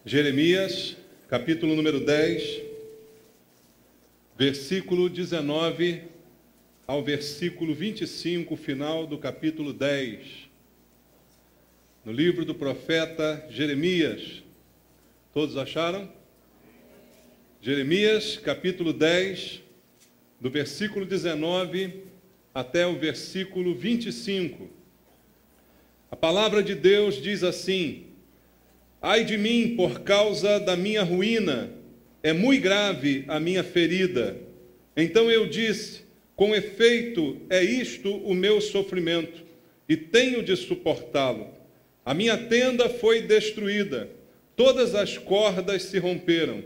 Jeremias, capítulo número 10, versículo 19 ao versículo 25, final do capítulo 10. No livro do profeta Jeremias. Todos acharam? Jeremias, capítulo 10, do versículo 19 até o versículo 25. A palavra de Deus diz assim: Ai de mim por causa da minha ruína, é muito grave a minha ferida. Então eu disse: com efeito é isto o meu sofrimento, e tenho de suportá-lo. A minha tenda foi destruída, todas as cordas se romperam,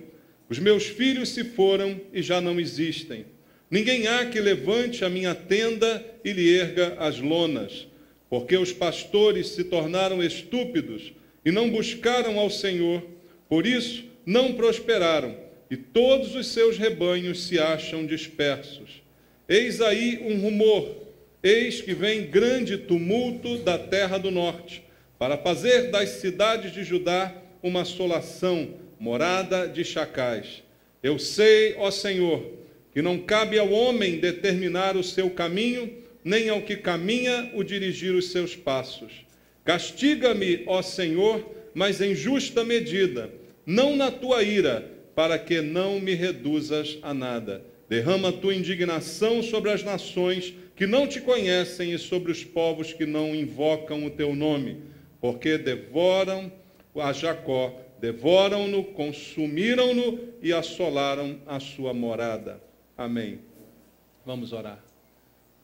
os meus filhos se foram e já não existem. Ninguém há que levante a minha tenda e lhe erga as lonas, porque os pastores se tornaram estúpidos e não buscaram ao Senhor, por isso não prosperaram, e todos os seus rebanhos se acham dispersos. Eis aí um rumor, eis que vem grande tumulto da terra do norte, para fazer das cidades de Judá uma assolação, morada de chacais. Eu sei, ó Senhor, que não cabe ao homem determinar o seu caminho, nem ao que caminha o dirigir os seus passos. Castiga-me, ó Senhor, mas em justa medida, não na tua ira, para que não me reduzas a nada. Derrama a tua indignação sobre as nações que não te conhecem e sobre os povos que não invocam o teu nome, porque devoram a Jacó, devoram-no, consumiram-no e assolaram a sua morada. Amém. Vamos orar.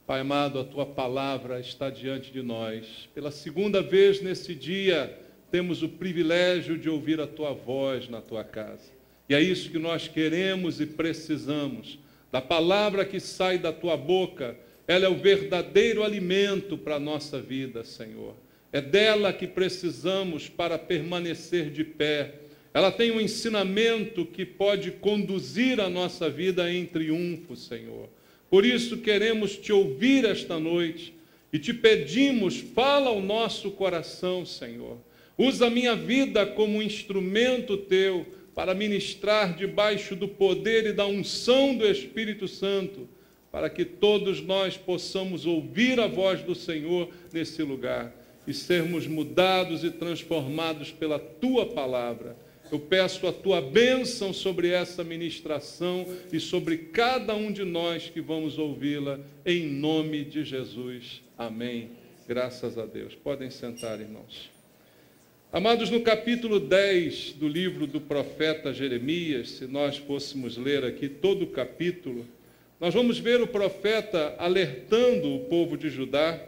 Pai amado, a Tua palavra está diante de nós. Pela segunda vez nesse dia, temos o privilégio de ouvir a Tua voz na Tua casa. E é isso que nós queremos e precisamos. Da palavra que sai da Tua boca, ela é o verdadeiro alimento para a nossa vida, Senhor. É dela que precisamos para permanecer de pé. Ela tem um ensinamento que pode conduzir a nossa vida em triunfo, Senhor. Por isso queremos Te ouvir esta noite e Te pedimos, fala ao nosso coração, Senhor. Usa a minha vida como um instrumento Teu para ministrar debaixo do poder e da unção do Espírito Santo, para que todos nós possamos ouvir a voz do Senhor nesse lugar e sermos mudados e transformados pela Tua palavra. Eu peço a Tua bênção sobre essa ministração e sobre cada um de nós que vamos ouvi-la, em nome de Jesus. Amém. Graças a Deus. Podem sentar, irmãos. Amados, no capítulo 10 do livro do profeta Jeremias, se nós fôssemos ler aqui todo o capítulo, nós vamos ver o profeta alertando o povo de Judá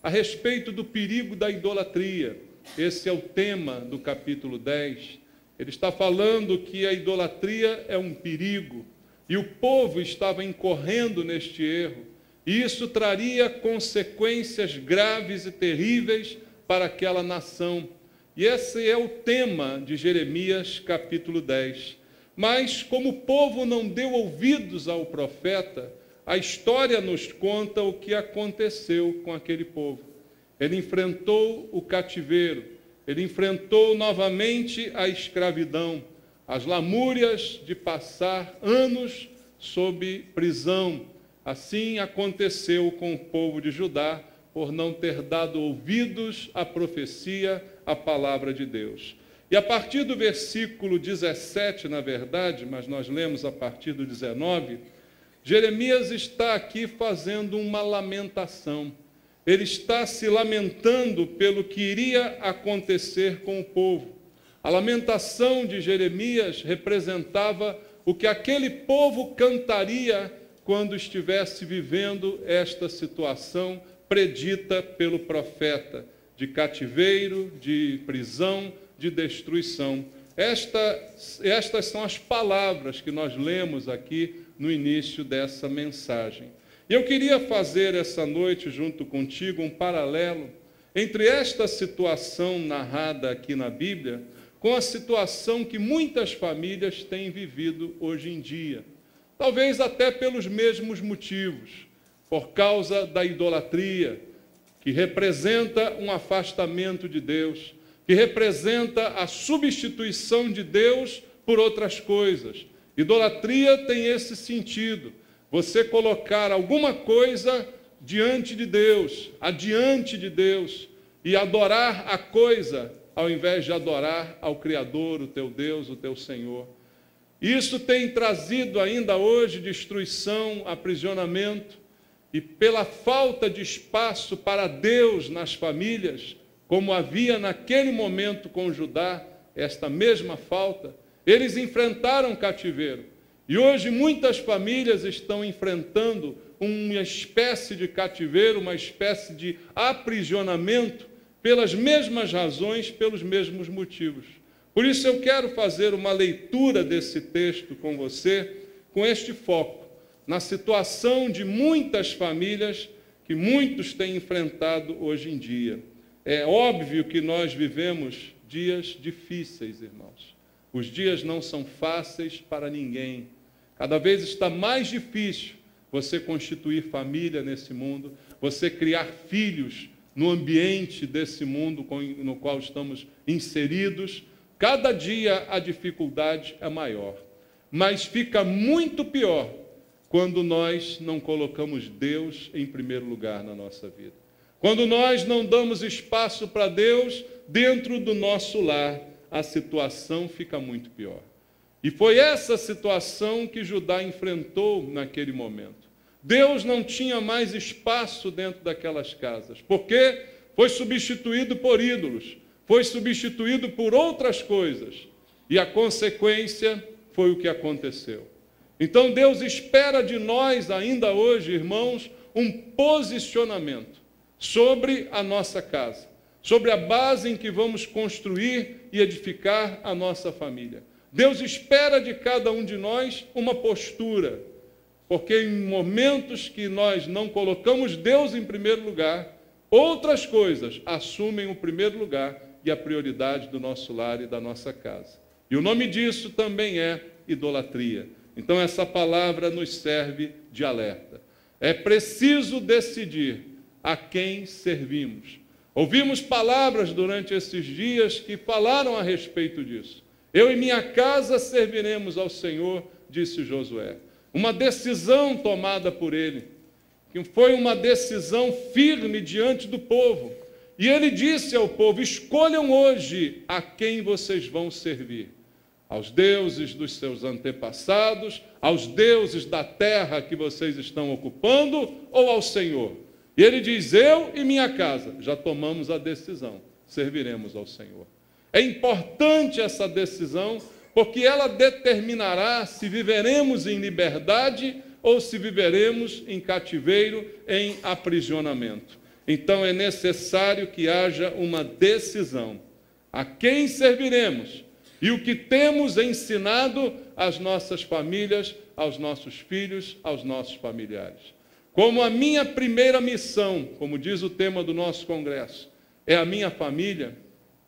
a respeito do perigo da idolatria. Esse é o tema do capítulo 10. Ele está falando que a idolatria é um perigo, e o povo estava incorrendo neste erro, e isso traria consequências graves e terríveis para aquela nação. E esse é o tema de Jeremias, capítulo 10. Mas, como o povo não deu ouvidos ao profeta, a história nos conta o que aconteceu com aquele povo. Ele enfrentou o cativeiro, ele enfrentou novamente a escravidão, as lamúrias de passar anos sob prisão. Assim aconteceu com o povo de Judá, por não ter dado ouvidos à profecia, à palavra de Deus. E a partir do versículo 17, na verdade, mas nós lemos a partir do 19, Jeremias está aqui fazendo uma lamentação. Ele está se lamentando pelo que iria acontecer com o povo. A lamentação de Jeremias representava o que aquele povo cantaria quando estivesse vivendo esta situação predita pelo profeta, de cativeiro, de prisão, de destruição. Estas são as palavras que nós lemos aqui no início dessa mensagem. E eu queria fazer essa noite, junto contigo, um paralelo entre esta situação narrada aqui na Bíblia com a situação que muitas famílias têm vivido hoje em dia. Talvez até pelos mesmos motivos, por causa da idolatria, que representa um afastamento de Deus, que representa a substituição de Deus por outras coisas. Idolatria tem esse sentido, você colocar alguma coisa diante de Deus, adiante de Deus, e adorar a coisa, ao invés de adorar ao Criador, o teu Deus, o teu Senhor. Isso tem trazido ainda hoje destruição, aprisionamento, e pela falta de espaço para Deus nas famílias, como havia naquele momento com Judá, esta mesma falta, eles enfrentaram cativeiro. E hoje muitas famílias estão enfrentando uma espécie de cativeiro, uma espécie de aprisionamento, pelas mesmas razões, pelos mesmos motivos. Por isso eu quero fazer uma leitura desse texto com você, com este foco, na situação de muitas famílias que muitos têm enfrentado hoje em dia. É óbvio que nós vivemos dias difíceis, irmãos. Os dias não são fáceis para ninguém. Cada vez está mais difícil você constituir família nesse mundo, você criar filhos no ambiente desse mundo no qual estamos inseridos. Cada dia a dificuldade é maior. Mas fica muito pior quando nós não colocamos Deus em primeiro lugar na nossa vida. Quando nós não damos espaço para Deus dentro do nosso lar, a situação fica muito pior. E foi essa situação que Judá enfrentou naquele momento. Deus não tinha mais espaço dentro daquelas casas, porque foi substituído por ídolos, foi substituído por outras coisas. E a consequência foi o que aconteceu. Então Deus espera de nós ainda hoje, irmãos, um posicionamento sobre a nossa casa, sobre a base em que vamos construir e edificar a nossa família. Deus espera de cada um de nós uma postura, porque em momentos que nós não colocamos Deus em primeiro lugar, outras coisas assumem o primeiro lugar e a prioridade do nosso lar e da nossa casa. E o nome disso também é idolatria. Então essa palavra nos serve de alerta. É preciso decidir a quem servimos. Ouvimos palavras durante esses dias que falaram a respeito disso. Eu e minha casa serviremos ao Senhor, disse Josué. Uma decisão tomada por ele, que foi uma decisão firme diante do povo. E ele disse ao povo: escolham hoje a quem vocês vão servir. Aos deuses dos seus antepassados, aos deuses da terra que vocês estão ocupando, ou ao Senhor? E ele diz: eu e minha casa já tomamos a decisão, serviremos ao Senhor. É importante essa decisão, porque ela determinará se viveremos em liberdade ou se viveremos em cativeiro, em aprisionamento. Então é necessário que haja uma decisão. A quem serviremos? E o que temos ensinado às nossas famílias, aos nossos filhos, aos nossos familiares. Como a minha primeira missão, como diz o tema do nosso congresso, é a minha família,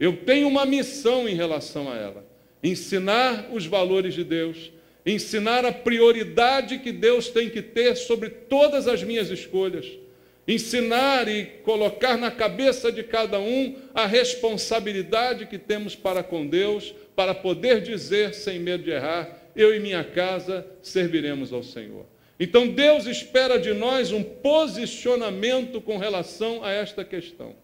eu tenho uma missão em relação a ela. Ensinar os valores de Deus, ensinar a prioridade que Deus tem que ter sobre todas as minhas escolhas, ensinar e colocar na cabeça de cada um a responsabilidade que temos para com Deus, para poder dizer sem medo de errar: eu e minha casa serviremos ao Senhor. Então Deus espera de nós um posicionamento com relação a esta questão.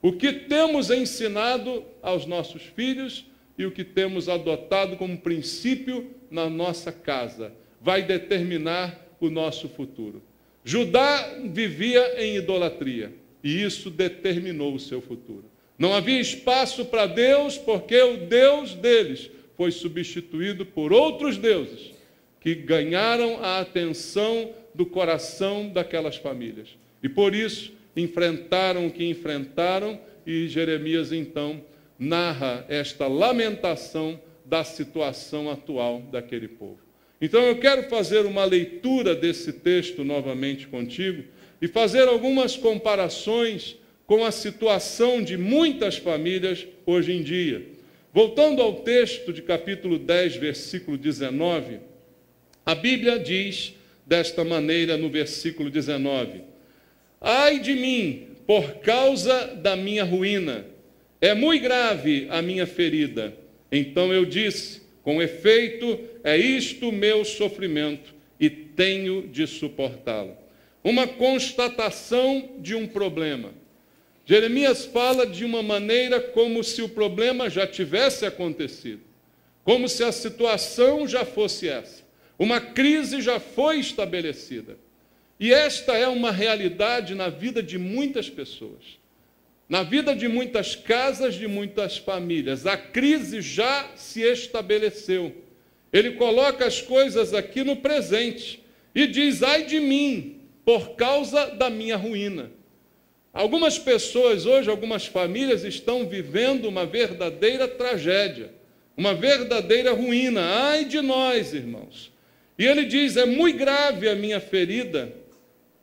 O que temos ensinado aos nossos filhos e o que temos adotado como princípio na nossa casa vai determinar o nosso futuro. Judá vivia em idolatria e isso determinou o seu futuro. Não havia espaço para Deus porque o Deus deles foi substituído por outros deuses que ganharam a atenção do coração daquelas famílias. E por isso enfrentaram o que enfrentaram, e Jeremias então narra esta lamentação da situação atual daquele povo. Então eu quero fazer uma leitura desse texto novamente contigo e fazer algumas comparações com a situação de muitas famílias hoje em dia. Voltando ao texto de capítulo 10, versículo 19, a Bíblia diz desta maneira no versículo 19: ai de mim, por causa da minha ruína, É muito grave a minha ferida. Então eu disse, com efeito, é isto meu sofrimento, e tenho de suportá-lo. Uma constatação de um problema. Jeremias fala de uma maneira como se o problema já tivesse acontecido, como se a situação já fosse essa. Uma crise já foi estabelecida. E esta é uma realidade na vida de muitas pessoas. Na vida de muitas casas, de muitas famílias. A crise já se estabeleceu. Ele coloca as coisas aqui no presente e diz, ai de mim, por causa da minha ruína. Algumas pessoas hoje, algumas famílias estão vivendo uma verdadeira tragédia, uma verdadeira ruína. Ai de nós, irmãos. E ele diz, é muito grave a minha ferida,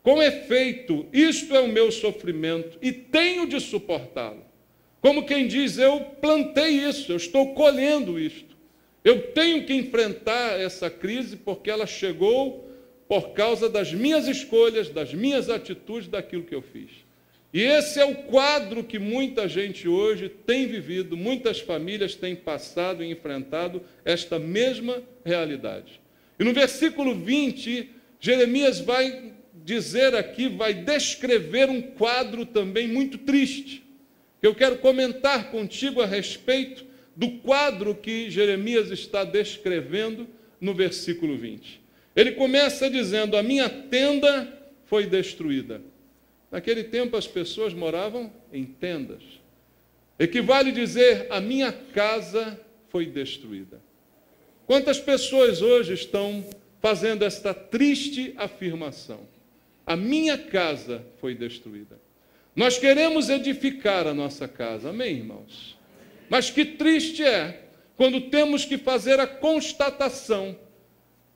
com efeito, isto é o meu sofrimento, e tenho de suportá-lo. Como quem diz, eu plantei isso, eu estou colhendo isto. Eu tenho que enfrentar essa crise porque ela chegou por causa das minhas escolhas, das minhas atitudes, daquilo que eu fiz. E esse é o quadro que muita gente hoje tem vivido, muitas famílias têm passado e enfrentado esta mesma realidade. E no versículo 20, Jeremias vai dizer aqui, vai descrever um quadro também muito triste, que eu quero comentar contigo a respeito do quadro que Jeremias está descrevendo no versículo 20. Ele começa dizendo, a minha tenda foi destruída. Naquele tempo as pessoas moravam em tendas. Equivale dizer, a minha casa foi destruída. Quantas pessoas hoje estão fazendo esta triste afirmação? A minha casa foi destruída. Nós queremos edificar a nossa casa, amém, irmãos? Mas que triste é quando temos que fazer a constatação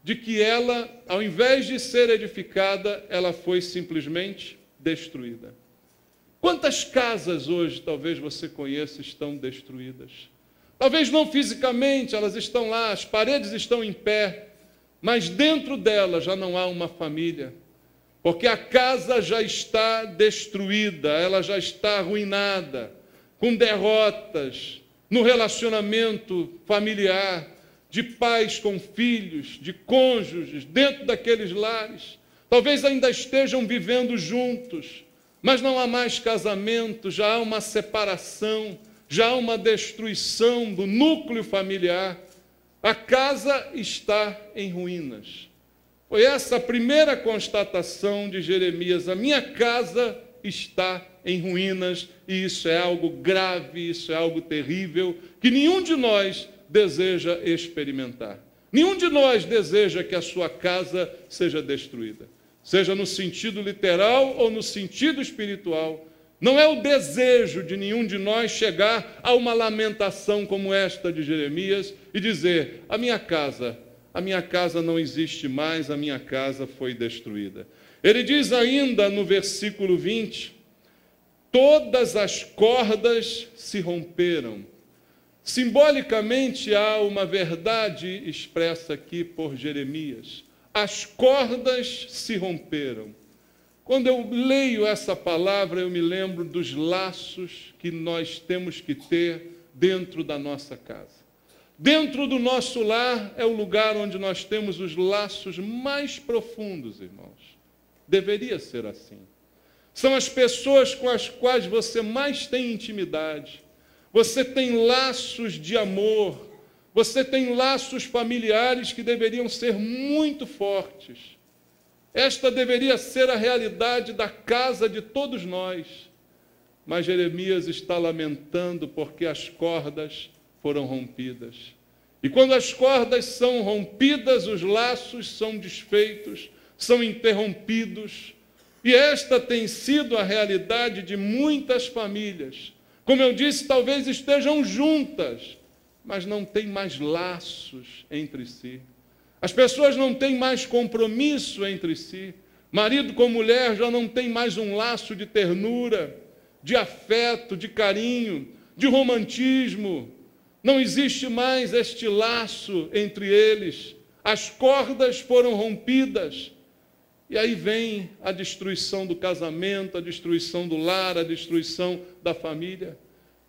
de que ela, ao invés de ser edificada, ela foi simplesmente destruída. Quantas casas hoje, talvez você conheça, estão destruídas? Talvez não fisicamente, elas estão lá, as paredes estão em pé, mas dentro delas já não há uma família, porque a casa já está destruída, ela já está arruinada, com derrotas no relacionamento familiar, de pais com filhos, de cônjuges, dentro daqueles lares. Talvez ainda estejam vivendo juntos, mas não há mais casamento, já há uma separação, já há uma destruição do núcleo familiar. A casa está em ruínas. Foi essa a primeira constatação de Jeremias. A minha casa está em ruínas, e isso é algo grave, isso é algo terrível, que nenhum de nós deseja experimentar. Nenhum de nós deseja que a sua casa seja destruída, seja no sentido literal ou no sentido espiritual. Não é o desejo de nenhum de nós chegar a uma lamentação como esta de Jeremias e dizer, a minha casa não existe mais, a minha casa foi destruída. Ele diz ainda no versículo 20, todas as cordas se romperam. Simbolicamente há uma verdade expressa aqui por Jeremias. As cordas se romperam. Quando eu leio essa palavra, eu me lembro dos laços que nós temos que ter dentro da nossa casa. Dentro do nosso lar é o lugar onde nós temos os laços mais profundos, irmãos. Deveria ser assim. São as pessoas com as quais você mais tem intimidade. Você tem laços de amor. Você tem laços familiares que deveriam ser muito fortes. Esta deveria ser a realidade da casa de todos nós. Mas Jeremias está lamentando porque as cordas foram rompidas. E quando as cordas são rompidas, os laços são desfeitos, são interrompidos. E esta tem sido a realidade de muitas famílias. Como eu disse, talvez estejam juntas, mas não têm mais laços entre si. As pessoas não têm mais compromisso entre si. Marido com mulher já não tem mais um laço de ternura, de afeto, de carinho, de romantismo. Não existe mais este laço entre eles. As cordas foram rompidas. E aí vem a destruição do casamento, a destruição do lar, a destruição da família.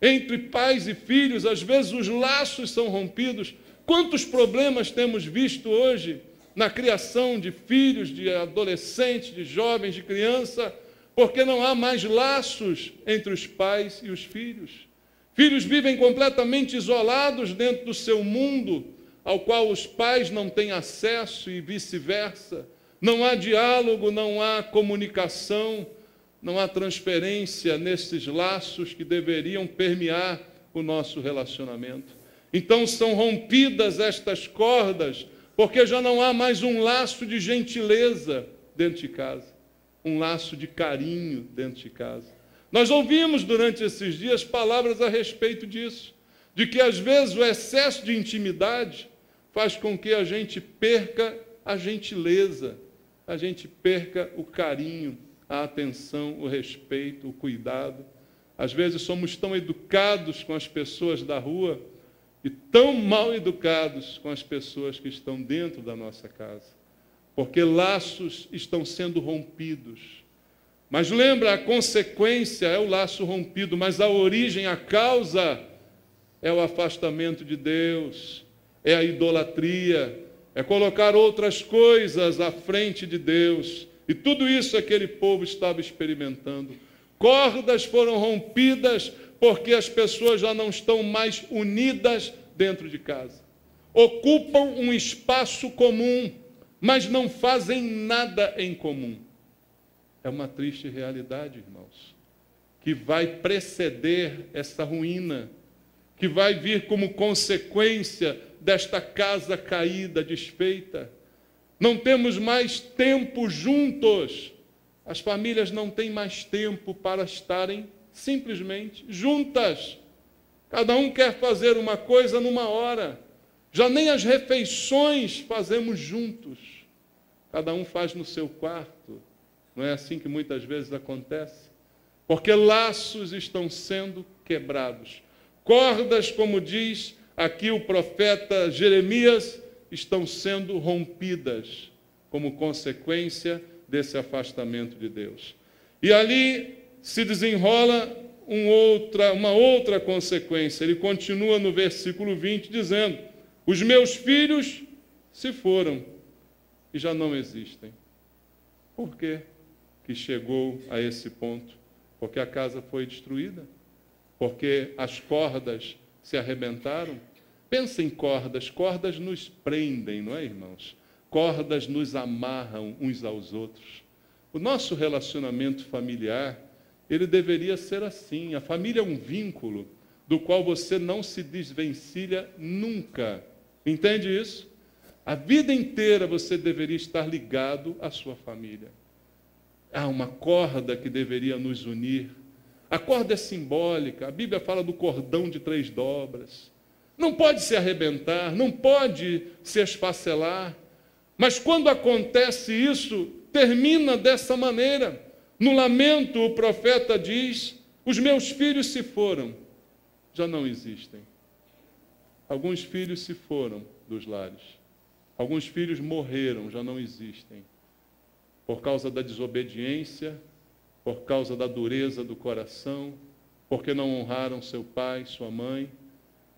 Entre pais e filhos, às vezes os laços são rompidos. Quantos problemas temos visto hoje na criação de filhos, de adolescentes, de jovens, de criança, porque não há mais laços entre os pais e os filhos. Filhos vivem completamente isolados dentro do seu mundo, ao qual os pais não têm acesso e vice-versa. Não há diálogo, não há comunicação, não há transferência nesses laços que deveriam permear o nosso relacionamento. Então são rompidas estas cordas, porque já não há mais um laço de gentileza dentro de casa, um laço de carinho dentro de casa. Nós ouvimos durante esses dias palavras a respeito disso, de que às vezes o excesso de intimidade faz com que a gente perca a gentileza, a gente perca o carinho, a atenção, o respeito, o cuidado. Às vezes somos tão educados com as pessoas da rua e tão mal educados com as pessoas que estão dentro da nossa casa, porque laços estão sendo rompidos. Mas lembra, a consequência é o laço rompido, mas a origem, a causa é o afastamento de Deus, é a idolatria, é colocar outras coisas à frente de Deus. E tudo isso aquele povo estava experimentando. Cordas foram rompidas porque as pessoas já não estão mais unidas dentro de casa. Ocupam um espaço comum, mas não fazem nada em comum. É uma triste realidade, irmãos, que vai preceder essa ruína, que vai vir como consequência desta casa caída, desfeita. Não temos mais tempo juntos. As famílias não têm mais tempo para estarem simplesmente juntas. Cada um quer fazer uma coisa numa hora. Já nem as refeições fazemos juntos. Cada um faz no seu quarto. Não é assim que muitas vezes acontece? Porque laços estão sendo quebrados. Cordas, como diz aqui o profeta Jeremias, estão sendo rompidas como consequência desse afastamento de Deus. E ali se desenrola uma outra consequência. Ele continua no versículo 20 dizendo: os meus filhos se foram e já não existem. Por quê que chegou a esse ponto? Porque a casa foi destruída? Porque as cordas se arrebentaram? Pensa em cordas. Cordas nos prendem, não é, irmãos? Cordas nos amarram uns aos outros. O nosso relacionamento familiar, ele deveria ser assim. A família é um vínculo do qual você não se desvencilha nunca. Entende isso? A vida inteira você deveria estar ligado à sua família. Há uma corda que deveria nos unir. A corda é simbólica. A Bíblia fala do cordão de 3 dobras. Não pode se arrebentar, não pode se esfacelar. Mas quando acontece isso, termina dessa maneira. No lamento, o profeta diz: os meus filhos se foram, já não existem. Alguns filhos se foram dos lares. Alguns filhos morreram, já não existem. Por causa da desobediência, por causa da dureza do coração, porque não honraram seu pai, sua mãe.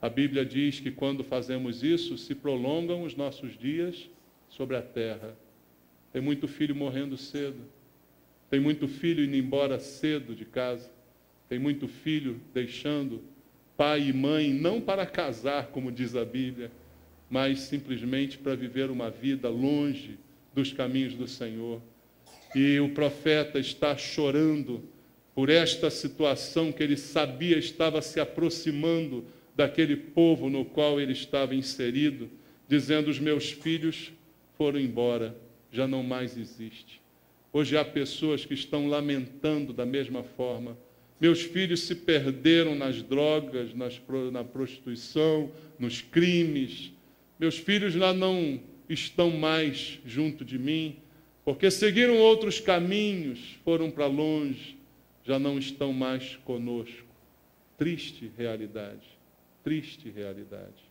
A Bíblia diz que quando fazemos isso, se prolongam os nossos dias sobre a terra. Tem muito filho morrendo cedo. Tem muito filho indo embora cedo de casa. Tem muito filho deixando pai e mãe, não para casar, como diz a Bíblia, mas simplesmente para viver uma vida longe dos caminhos do Senhor. E o profeta está chorando por esta situação que ele sabia estava se aproximando daquele povo no qual ele estava inserido, dizendo: os meus filhos foram embora, já não mais existe. Hoje há pessoas que estão lamentando da mesma forma. Meus filhos se perderam nas drogas, na prostituição, nos crimes. Meus filhos já não estão mais junto de mim, porque seguiram outros caminhos, foram para longe, já não estão mais conosco. Triste realidade, triste realidade.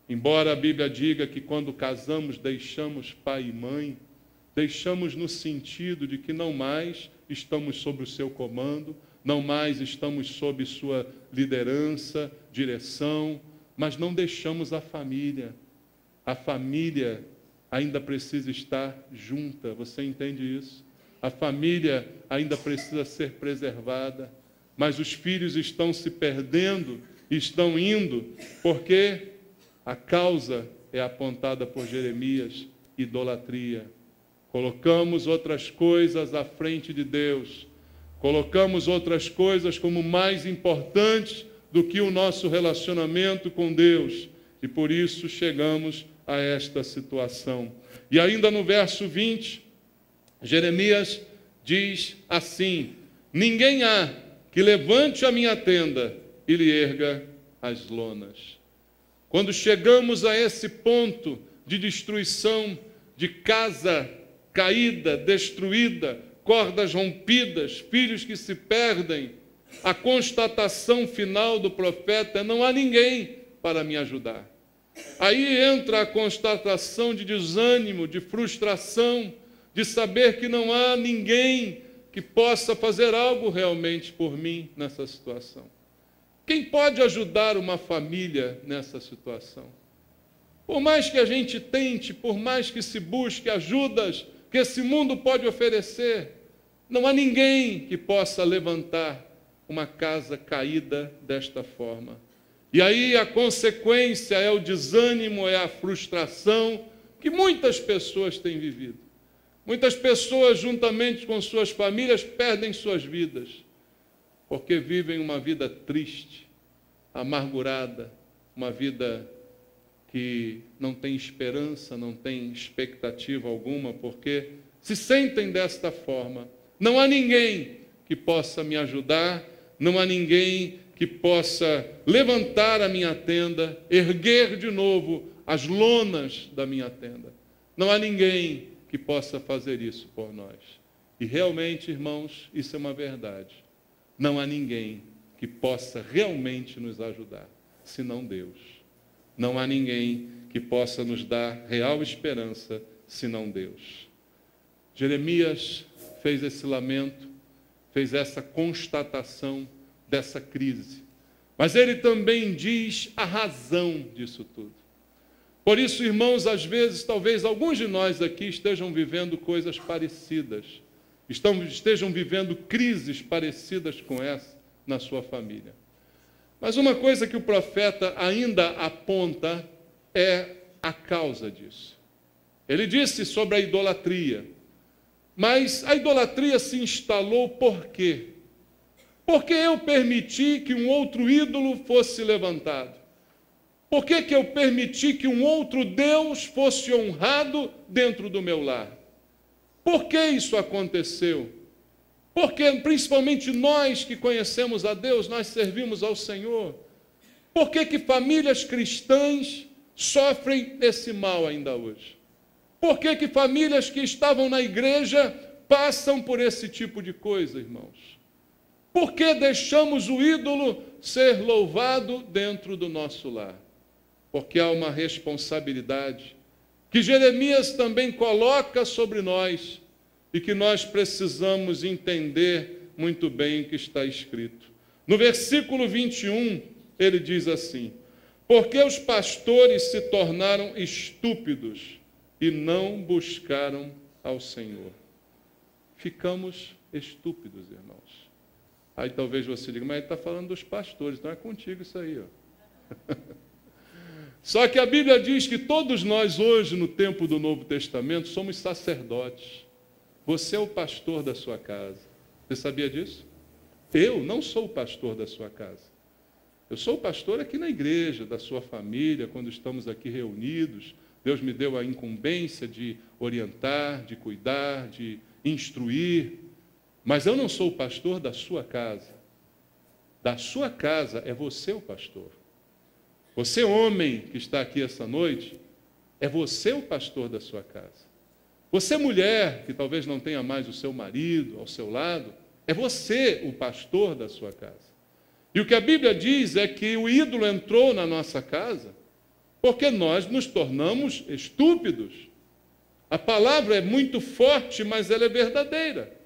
Embora a Bíblia diga que quando casamos deixamos pai e mãe, deixamos no sentido de que não mais estamos sob o seu comando, não mais estamos sob sua liderança, direção, mas não deixamos a família. A família ainda precisa estar junta, você entende isso? A família ainda precisa ser preservada, mas os filhos estão se perdendo, estão indo, porque a causa é apontada por Jeremias: idolatria. Colocamos outras coisas à frente de Deus, colocamos outras coisas como mais importantes do que o nosso relacionamento com Deus, e por isso chegamos a esta situação. E ainda no verso 20, Jeremias diz assim: ninguém há que levante a minha tenda e lhe erga as lonas. Quando chegamos a esse ponto de destruição, de casa caída, destruída, cordas rompidas, filhos que se perdem, a constatação final do profeta é: não há ninguém para me ajudar. Aí entra a constatação de desânimo, de frustração, de saber que não há ninguém que possa fazer algo realmente por mim nessa situação. Quem pode ajudar uma família nessa situação? Por mais que a gente tente, por mais que se busque ajudas que esse mundo pode oferecer, não há ninguém que possa levantar uma casa caída desta forma. E aí a consequência é o desânimo, é a frustração que muitas pessoas têm vivido. Muitas pessoas, juntamente com suas famílias, perdem suas vidas, porque vivem uma vida triste, amargurada, uma vida que não tem esperança, não tem expectativa alguma, porque se sentem desta forma. Não há ninguém que possa me ajudar, não há ninguém que possa levantar a minha tenda, erguer de novo as lonas da minha tenda. Não há ninguém que possa fazer isso por nós. E realmente, irmãos, isso é uma verdade. Não há ninguém que possa realmente nos ajudar, senão Deus. Não há ninguém que possa nos dar real esperança, senão Deus. Jeremias fez esse lamento, fez essa constatação dessa crise. Mas ele também diz a razão disso tudo. Por isso, irmãos, às vezes, talvez alguns de nós aqui estejam vivendo coisas parecidas, estejam vivendo crises parecidas com essa na sua família. Mas uma coisa que o profeta ainda aponta é a causa disso. Ele disse sobre a idolatria, mas a idolatria se instalou por quê? Porque eu permiti que um outro ídolo fosse levantado. Por que eu permiti que um outro Deus fosse honrado dentro do meu lar? Por que isso aconteceu? Porque, principalmente nós que conhecemos a Deus, nós servimos ao Senhor. Por que famílias cristãs sofrem esse mal ainda hoje? Por que famílias que estavam na igreja passam por esse tipo de coisa, irmãos? Por que deixamos o ídolo ser louvado dentro do nosso lar? Porque há uma responsabilidade que Jeremias também coloca sobre nós e que nós precisamos entender muito bem o que está escrito. No versículo 21, ele diz assim: porque os pastores se tornaram estúpidos e não buscaram ao Senhor. Ficamos estúpidos, irmãos. Aí talvez você diga, mas ele está falando dos pastores, então é contigo isso aí, ó. Só que a Bíblia diz que todos nós hoje, no tempo do Novo Testamento, somos sacerdotes. Você é o pastor da sua casa. Você sabia disso? Eu não sou o pastor da sua casa. Eu sou o pastor aqui na igreja, da sua família, quando estamos aqui reunidos. Deus me deu a incumbência de orientar, de cuidar, de instruir. Mas eu não sou o pastor da sua casa. Da sua casa é você o pastor. Você, homem que está aqui essa noite, é você o pastor da sua casa. Você, mulher, que talvez não tenha mais o seu marido ao seu lado, é você o pastor da sua casa. E o que a Bíblia diz é que o ídolo entrou na nossa casa porque nós nos tornamos estúpidos. A palavra é muito forte, mas ela é verdadeira.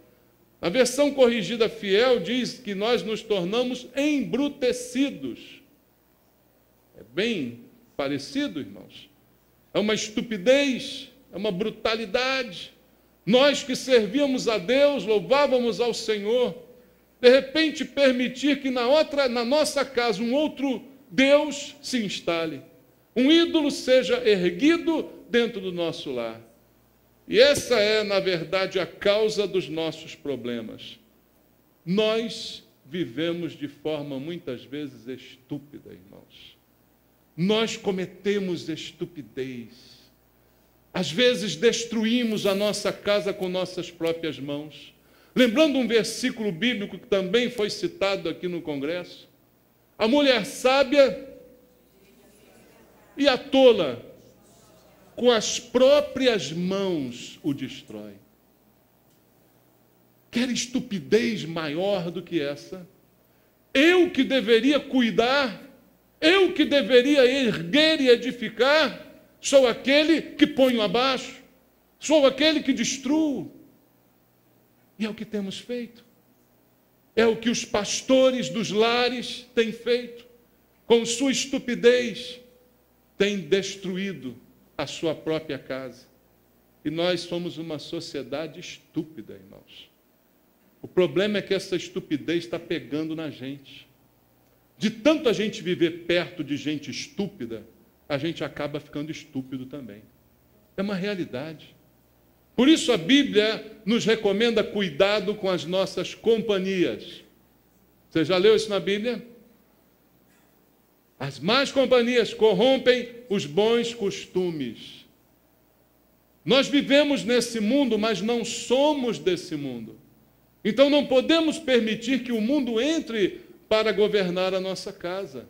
A versão corrigida fiel diz que nós nos tornamos embrutecidos. É bem parecido, irmãos. É uma estupidez, é uma brutalidade. Nós que servíamos a Deus, louvávamos ao Senhor, de repente permitir que na nossa casa um outro Deus se instale. Um ídolo seja erguido dentro do nosso lar. E essa é, na verdade, a causa dos nossos problemas. Nós vivemos de forma muitas vezes estúpida, irmãos. Nós cometemos estupidez. Às vezes destruímos a nossa casa com nossas próprias mãos. Lembrando um versículo bíblico que também foi citado aqui no congresso. A mulher sábia e a tola, com as próprias mãos o destrói. Quer estupidez maior do que essa? Eu que deveria cuidar, eu que deveria erguer e edificar, sou aquele que ponho abaixo, sou aquele que destruo. E é o que temos feito. É o que os pastores dos lares têm feito. Com sua estupidez, têm destruído a sua própria casa. E nós somos uma sociedade estúpida, irmãos. O problema é que essa estupidez está pegando na gente. De tanto a gente viver perto de gente estúpida, a gente acaba ficando estúpido também. É uma realidade. Por isso a Bíblia nos recomenda cuidado com as nossas companhias. Você já leu isso na Bíblia? As más companhias corrompem os bons costumes. Nós vivemos nesse mundo, mas não somos desse mundo. Então não podemos permitir que o mundo entre para governar a nossa casa.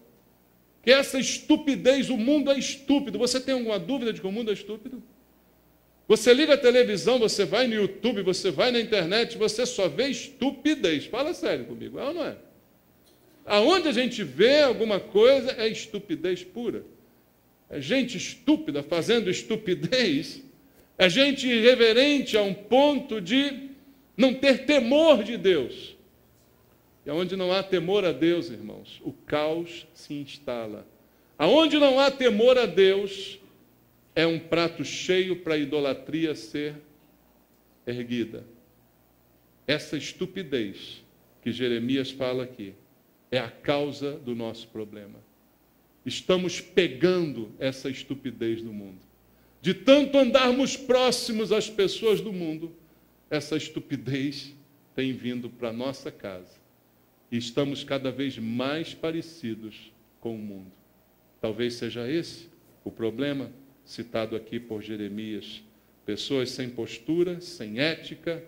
Que essa estupidez, o mundo é estúpido. Você tem alguma dúvida de que o mundo é estúpido? Você liga a televisão, você vai no YouTube, você vai na internet, você só vê estupidez. Fala sério comigo, é ou não é? Aonde a gente vê alguma coisa é estupidez pura. É gente estúpida fazendo estupidez. É gente irreverente a um ponto de não ter temor de Deus. E aonde não há temor a Deus, irmãos, o caos se instala. Aonde não há temor a Deus, é um prato cheio para a idolatria ser erguida. Essa estupidez que Jeremias fala aqui é a causa do nosso problema. Estamos pegando essa estupidez do mundo. De tanto andarmos próximos às pessoas do mundo, essa estupidez tem vindo para a nossa casa. E estamos cada vez mais parecidos com o mundo. Talvez seja esse o problema citado aqui por Jeremias. Pessoas sem postura, sem ética,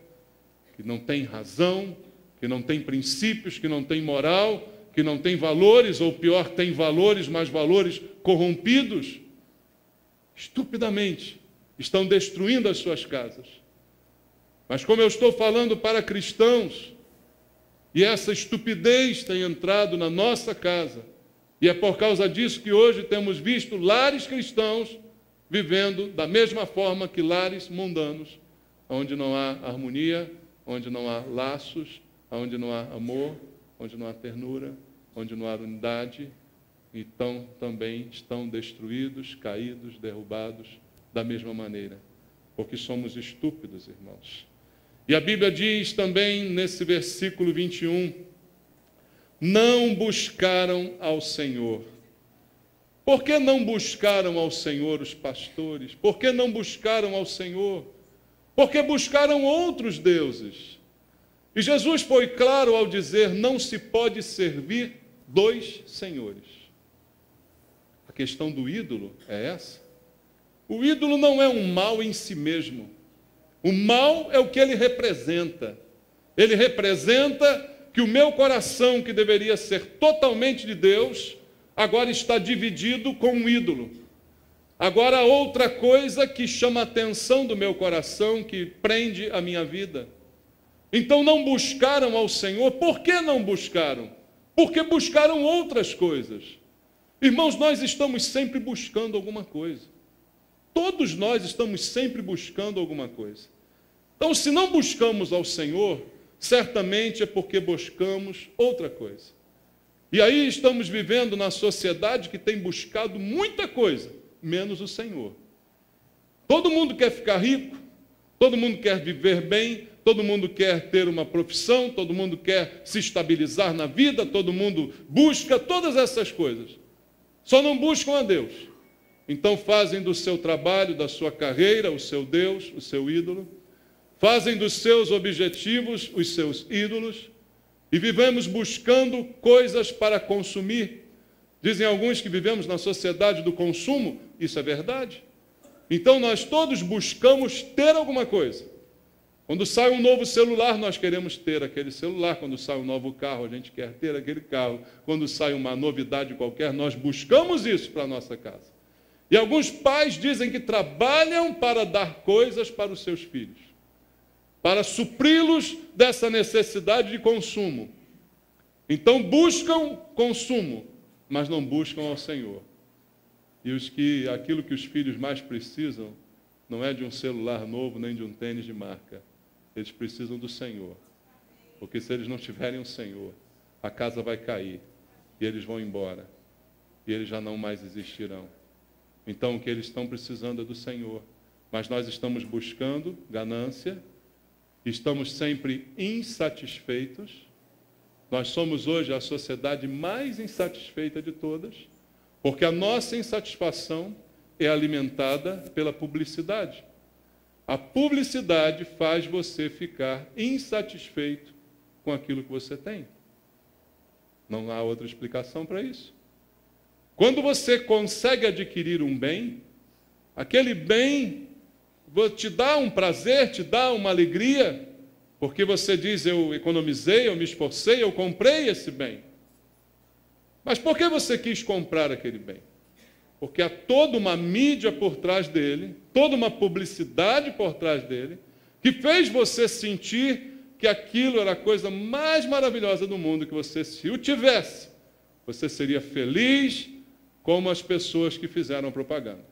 que não têm razão, que não têm princípios, que não têm moral, que não têm valores, ou pior, têm valores, mas valores corrompidos, estupidamente estão destruindo as suas casas. Mas como eu estou falando para cristãos, e essa estupidez tem entrado na nossa casa, e é por causa disso que hoje temos visto lares cristãos vivendo da mesma forma que lares mundanos, onde não há harmonia, onde não há laços, onde não há amor, onde não há ternura, onde não há unidade, então também estão destruídos, caídos, derrubados da mesma maneira, porque somos estúpidos, irmãos. E a Bíblia diz também nesse versículo 21, não buscaram ao Senhor. Por que não buscaram ao Senhor os pastores? Por que não buscaram ao Senhor? Porque buscaram outros deuses. E Jesus foi claro ao dizer, não se pode servir dois senhores. A questão do ídolo é essa. O ídolo não é um mal em si mesmo. O mal é o que ele representa. Ele representa que o meu coração, que deveria ser totalmente de Deus, agora está dividido com um ídolo. Agora outra coisa que chama a atenção do meu coração, que prende a minha vida. Então não buscaram ao Senhor. Por que não buscaram? Porque buscaram outras coisas. Irmãos, nós estamos sempre buscando alguma coisa. Todos nós estamos sempre buscando alguma coisa. Então, se não buscamos ao Senhor, certamente é porque buscamos outra coisa. E aí estamos vivendo na sociedade que tem buscado muita coisa, menos o Senhor. Todo mundo quer ficar rico, todo mundo quer viver bem, todo mundo quer ter uma profissão, todo mundo quer se estabilizar na vida, todo mundo busca todas essas coisas. Só não buscam a Deus. Então fazem do seu trabalho, da sua carreira, o seu Deus, o seu ídolo. Fazem dos seus objetivos os seus ídolos. E vivemos buscando coisas para consumir. Dizem alguns que vivemos na sociedade do consumo. Isso é verdade. Então nós todos buscamos ter alguma coisa. Quando sai um novo celular, nós queremos ter aquele celular. Quando sai um novo carro, a gente quer ter aquele carro. Quando sai uma novidade qualquer, nós buscamos isso para a nossa casa. E alguns pais dizem que trabalham para dar coisas para os seus filhos, para supri-los dessa necessidade de consumo. Então buscam consumo, mas não buscam ao Senhor. E aquilo que os filhos mais precisam não é de um celular novo, nem de um tênis de marca. Eles precisam do Senhor. Porque se eles não tiverem o Senhor, a casa vai cair, e eles vão embora, e eles já não mais existirão. Então o que eles estão precisando é do Senhor. Mas nós estamos buscando ganância, estamos sempre insatisfeitos. Nós somos hoje a sociedade mais insatisfeita de todas, porque a nossa insatisfação é alimentada pela publicidade. A publicidade faz você ficar insatisfeito com aquilo que você tem. Não há outra explicação para isso. Quando você consegue adquirir um bem, aquele bem te dá um prazer, te dá uma alegria, porque você diz, eu economizei, eu me esforcei, eu comprei esse bem. Mas por que você quis comprar aquele bem? Porque há toda uma mídia por trás dele, toda uma publicidade por trás dele, que fez você sentir que aquilo era a coisa mais maravilhosa do mundo, que você, se o tivesse, você seria feliz como as pessoas que fizeram a propaganda.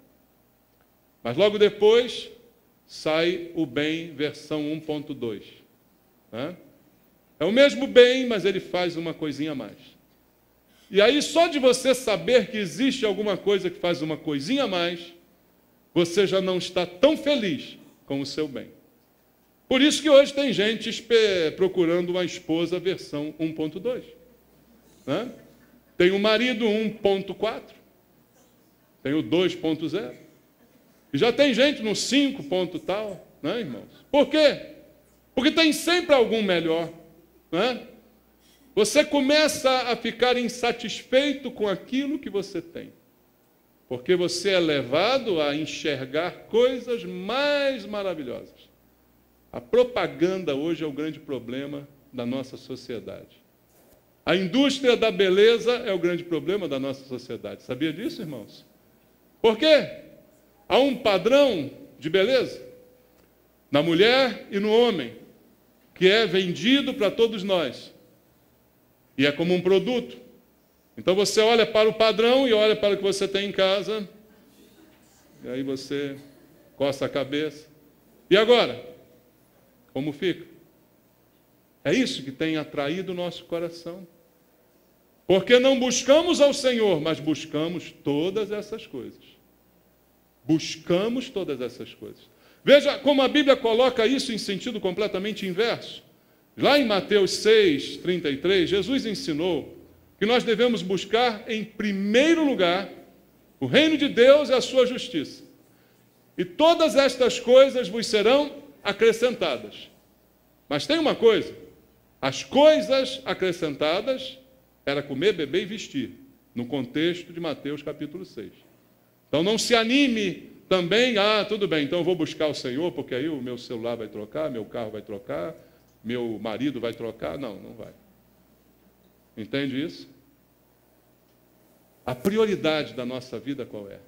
Mas logo depois sai o bem versão 1.2. Né? É o mesmo bem, mas ele faz uma coisinha a mais. E aí, só de você saber que existe alguma coisa que faz uma coisinha a mais, você já não está tão feliz com o seu bem. Por isso que hoje tem gente procurando uma esposa versão 1.2. Né? Tem o marido 1.4, tem o 2.0. E já tem gente no 5 ponto tal, né, irmãos? Por quê? Porque tem sempre algum melhor, né? Você começa a ficar insatisfeito com aquilo que você tem, porque você é levado a enxergar coisas mais maravilhosas. A propaganda hoje é o grande problema da nossa sociedade. A indústria da beleza é o grande problema da nossa sociedade. Sabia disso, irmãos? Por quê? Há um padrão de beleza na mulher e no homem, que é vendido para todos nós. E é como um produto. Então você olha para o padrão e olha para o que você tem em casa. E aí você coça a cabeça. E agora? Como fica? É isso que tem atraído o nosso coração. Porque não buscamos ao Senhor, mas buscamos todas essas coisas. Buscamos todas essas coisas. Veja como a Bíblia coloca isso em sentido completamente inverso. Lá em Mateus 6:33, Jesus ensinou que nós devemos buscar em primeiro lugar o reino de Deus e a sua justiça. E todas estas coisas vos serão acrescentadas. Mas tem uma coisa, as coisas acrescentadas era comer, beber e vestir, no contexto de Mateus capítulo 6. Então não se anime também, tudo bem, então eu vou buscar o Senhor, porque aí o meu celular vai trocar, meu carro vai trocar, meu marido vai trocar. Não, não vai. Entende isso? A prioridade da nossa vida qual é?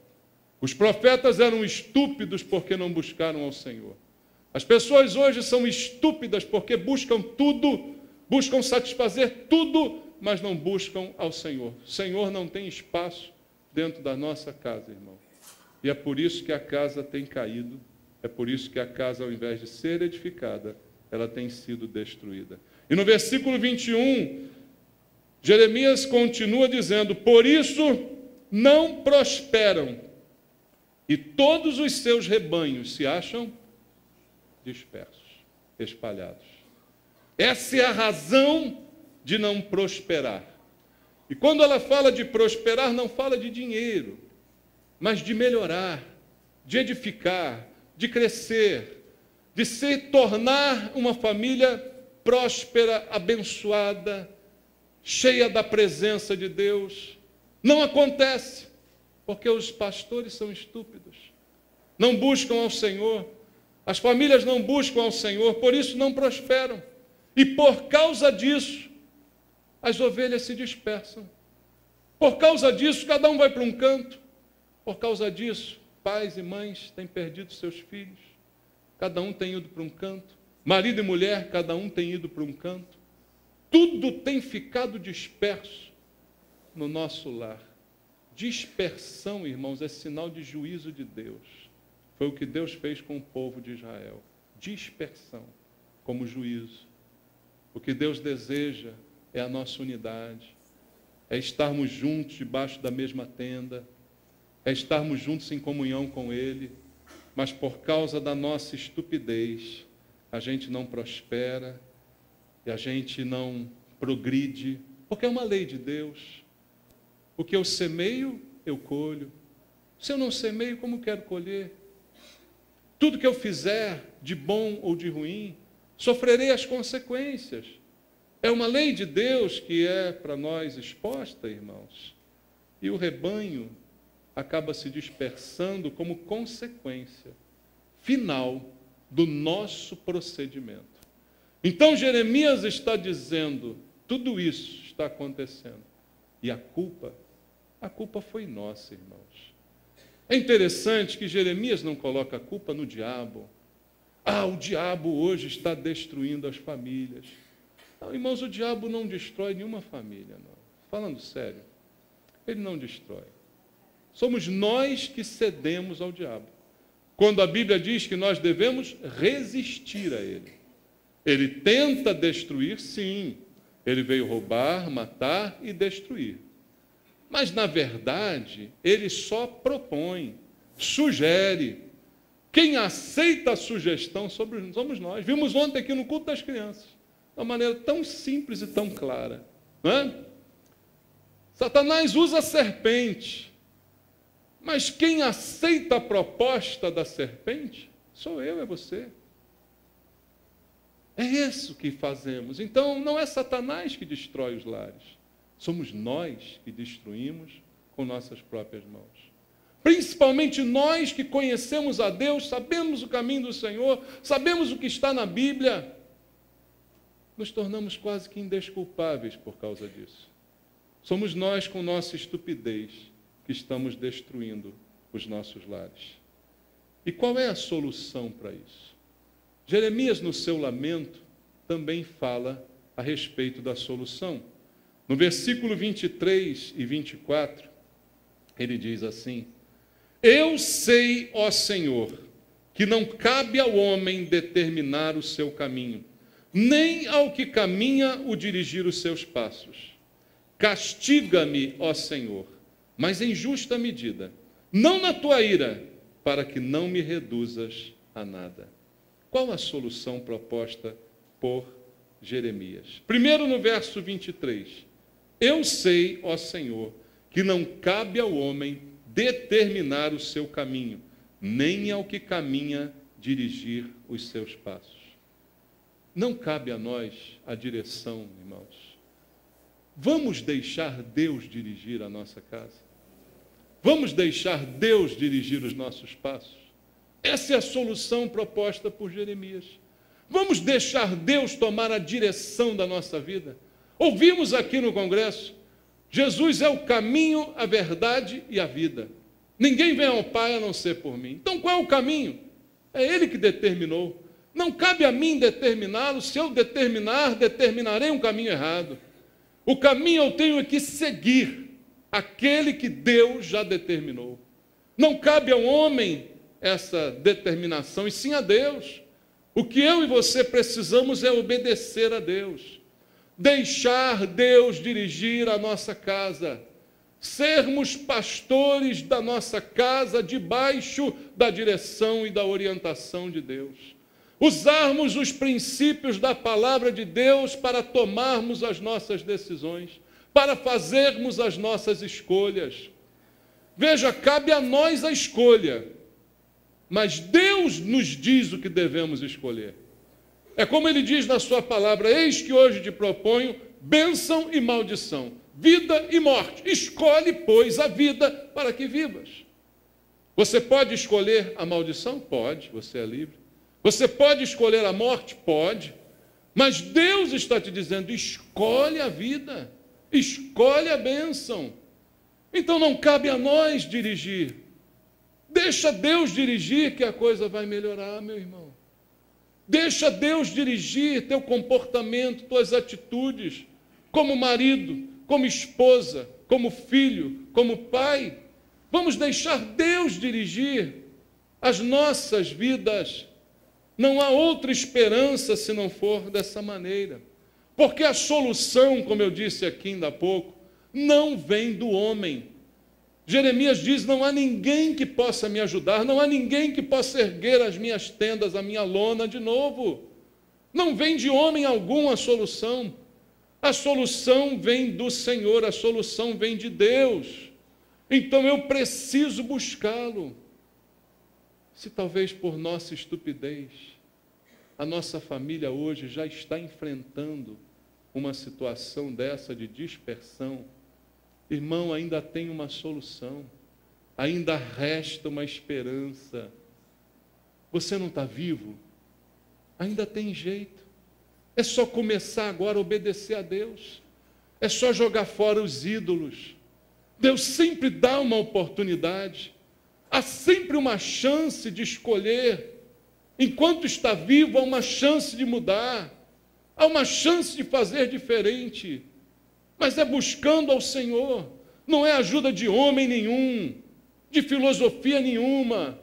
Os profetas eram estúpidos porque não buscaram ao Senhor. As pessoas hoje são estúpidas porque buscam tudo, buscam satisfazer tudo, mas não buscam ao Senhor. O Senhor não tem espaço dentro da nossa casa, irmão. E é por isso que a casa tem caído, é por isso que a casa, ao invés de ser edificada, ela tem sido destruída. E no versículo 21, Jeremias continua dizendo: por isso não prosperam, e todos os seus rebanhos se acham dispersos, espalhados. Essa é a razão de não prosperar. E quando ela fala de prosperar, não fala de dinheiro, mas de melhorar, de edificar, de crescer, de se tornar uma família próspera, abençoada, cheia da presença de Deus. Não acontece, porque os pastores são estúpidos, não buscam ao Senhor, as famílias não buscam ao Senhor, por isso não prosperam. E por causa disso, as ovelhas se dispersam. Por causa disso, cada um vai para um canto. Por causa disso, pais e mães têm perdido seus filhos. Cada um tem ido para um canto. Marido e mulher, cada um tem ido para um canto. Tudo tem ficado disperso no nosso lar. Dispersão, irmãos, é sinal de juízo de Deus. Foi o que Deus fez com o povo de Israel. Dispersão como juízo. O que Deus deseja é a nossa unidade, é estarmos juntos debaixo da mesma tenda, é estarmos juntos em comunhão com Ele, mas por causa da nossa estupidez, a gente não prospera e a gente não progride, porque é uma lei de Deus. O que eu semeio, eu colho. Se eu não semeio, como quero colher? Tudo que eu fizer, de bom ou de ruim, sofrerei as consequências. É uma lei de Deus que é para nós exposta, irmãos. E o rebanho acaba se dispersando como consequência final do nosso procedimento. Então Jeremias está dizendo, tudo isso está acontecendo. E a culpa foi nossa, irmãos. É interessante que Jeremias não coloca a culpa no diabo. O diabo hoje está destruindo as famílias. Não, irmãos, o diabo não destrói nenhuma família, não. Falando sério, ele não destrói. Somos nós que cedemos ao diabo. Quando a Bíblia diz que nós devemos resistir a ele. Ele tenta destruir, sim. Ele veio roubar, matar e destruir. Mas, na verdade, ele só propõe, sugere. Quem aceita a sugestão somos nós. Vimos ontem aqui no culto das crianças, de uma maneira tão simples e tão clara. Não é? Satanás usa a serpente, mas quem aceita a proposta da serpente sou eu, é você. É isso que fazemos. Então, não é Satanás que destrói os lares. Somos nós que destruímos com nossas próprias mãos. Principalmente nós que conhecemos a Deus, sabemos o caminho do Senhor, sabemos o que está na Bíblia, nos tornamos quase que indesculpáveis por causa disso. Somos nós, com nossa estupidez, que estamos destruindo os nossos lares. E qual é a solução para isso? Jeremias, no seu lamento, também fala a respeito da solução. No versículo 23 e 24, ele diz assim: eu sei, ó Senhor, que não cabe ao homem determinar o seu caminho, nem ao que caminha o dirigir os seus passos. Castiga-me, ó Senhor, mas em justa medida, não na tua ira, para que não me reduzas a nada. Qual a solução proposta por Jeremias? Primeiro, no verso 23. Eu sei, ó Senhor, que não cabe ao homem determinar o seu caminho, nem ao que caminha dirigir os seus passos. Não cabe a nós a direção, irmãos. Vamos deixar Deus dirigir a nossa casa? Vamos deixar Deus dirigir os nossos passos? Essa é a solução proposta por Jeremias. Vamos deixar Deus tomar a direção da nossa vida? Ouvimos aqui no congresso, Jesus é o caminho, a verdade e a vida. Ninguém vem ao Pai a não ser por mim. Então qual é o caminho? É Ele que determinou. Não cabe a mim determiná-lo. Se eu determinarei um caminho errado. O caminho eu tenho que seguir, aquele que Deus já determinou. Não cabe ao homem essa determinação, e sim a Deus. O que eu e você precisamos é obedecer a Deus. deixar Deus dirigir a nossa casa, sermos pastores da nossa casa debaixo da direção e da orientação de Deus. Usarmos os princípios da palavra de Deus para tomarmos as nossas decisões, para fazermos as nossas escolhas. Veja, cabe a nós a escolha, mas Deus nos diz o que devemos escolher. É como ele diz na sua palavra: eis que hoje te proponho bênção e maldição, vida e morte. Escolhe, pois, a vida para que vivas. Você pode escolher a maldição? Pode, você é livre. Você pode escolher a morte? Pode. Mas Deus está te dizendo: escolhe a vida, escolhe a bênção. Então não cabe a nós dirigir. Deixa Deus dirigir que a coisa vai melhorar, meu irmão. Deixa Deus dirigir teu comportamento, tuas atitudes, como marido, como esposa, como filho, como pai. Vamos deixar Deus dirigir as nossas vidas. Não há outra esperança se não for dessa maneira. Porque a solução, como eu disse aqui ainda há pouco, não vem do homem. Jeremias diz: não há ninguém que possa me ajudar, não há ninguém que possa erguer as minhas tendas, a minha lona de novo. Não vem de homem algum a solução. A solução vem do Senhor, a solução vem de Deus. Então eu preciso buscá-lo. Se talvez por nossa estupidez, a nossa família hoje já está enfrentando uma situação dessa de dispersão, irmão, ainda tem uma solução, ainda resta uma esperança. Você não está vivo? Ainda tem jeito. É só começar agora a obedecer a Deus. É só jogar fora os ídolos. Deus sempre dá uma oportunidade. Há sempre uma chance de escolher. Enquanto está vivo, há uma chance de mudar. Há uma chance de fazer diferente. Mas é buscando ao Senhor. Não é ajuda de homem nenhum, de filosofia nenhuma.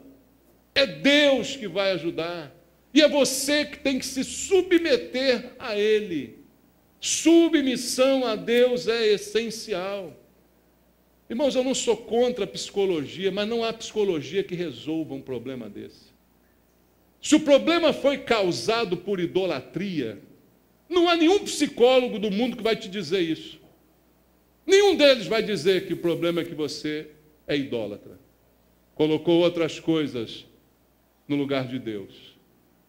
É Deus que vai ajudar. E é você que tem que se submeter a Ele. Submissão a Deus é essencial. Irmãos, eu não sou contra a psicologia, mas não há psicologia que resolva um problema desse. Se o problema foi causado por idolatria, não há nenhum psicólogo do mundo que vai te dizer isso. Nenhum deles vai dizer que o problema é que você é idólatra. Colocou outras coisas no lugar de Deus.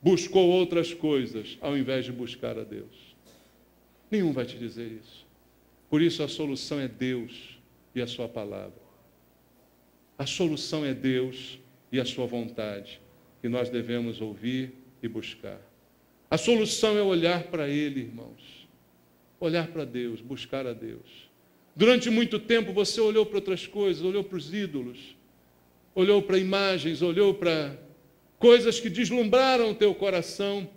Buscou outras coisas ao invés de buscar a Deus. Nenhum vai te dizer isso. Por isso a solução é Deus e a sua palavra. A solução é Deus e a sua vontade, que nós devemos ouvir e buscar. A solução é olhar para Ele, irmãos. Olhar para Deus, buscar a Deus. Durante muito tempo você olhou para outras coisas, olhou para os ídolos, olhou para imagens, olhou para coisas que deslumbraram o teu coração.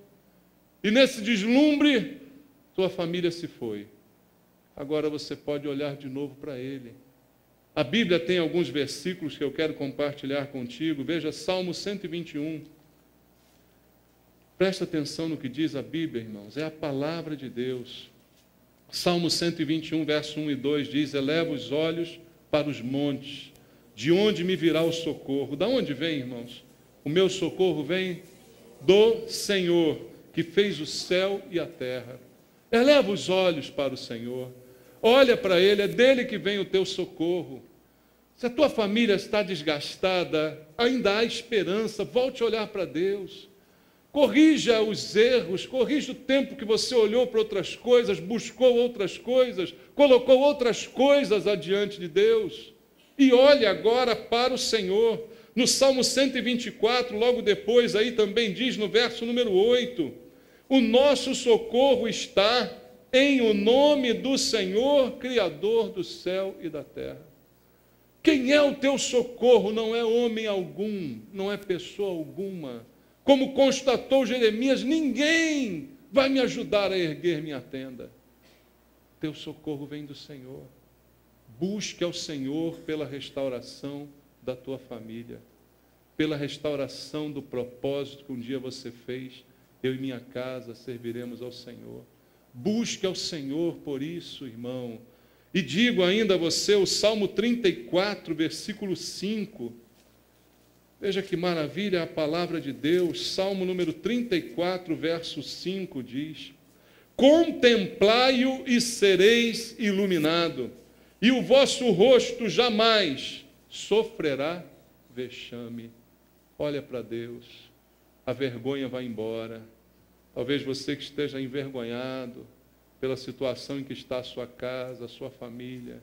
E nesse deslumbre, tua família se foi. Agora você pode olhar de novo para Ele. A Bíblia tem alguns versículos que eu quero compartilhar contigo. Veja, Salmo 121. Presta atenção no que diz a Bíblia, irmãos. É a palavra de Deus. Salmo 121, verso 1 e 2 diz: eleva os olhos para os montes, de onde me virá o socorro? Da onde vem, irmãos? O meu socorro vem do Senhor, que fez o céu e a terra. Eleva os olhos para o Senhor. Olha para Ele, é dele que vem o teu socorro. Se a tua família está desgastada, ainda há esperança, volte a olhar para Deus. Corrija os erros, corrija o tempo que você olhou para outras coisas, buscou outras coisas, colocou outras coisas adiante de Deus. E olhe agora para o Senhor. No Salmo 124, logo depois, aí também diz no verso número 8, o nosso socorro está em o nome do Senhor, Criador do céu e da terra. Quem é o teu socorro? Não é homem algum, não é pessoa alguma. Como constatou Jeremias, ninguém vai me ajudar a erguer minha tenda. Teu socorro vem do Senhor. Busque ao Senhor pela restauração da tua família, pela restauração do propósito que um dia você fez. Eu e minha casa serviremos ao Senhor. Busque ao Senhor por isso, irmão. E digo ainda a você o Salmo 34, versículo 5. Veja que maravilha a palavra de Deus. Salmo número 34, verso 5 diz: contemplai-o e sereis iluminado, e o vosso rosto jamais sofrerá vexame. Olha para Deus, a vergonha vai embora. Talvez você que esteja envergonhado pela situação em que está a sua casa, a sua família,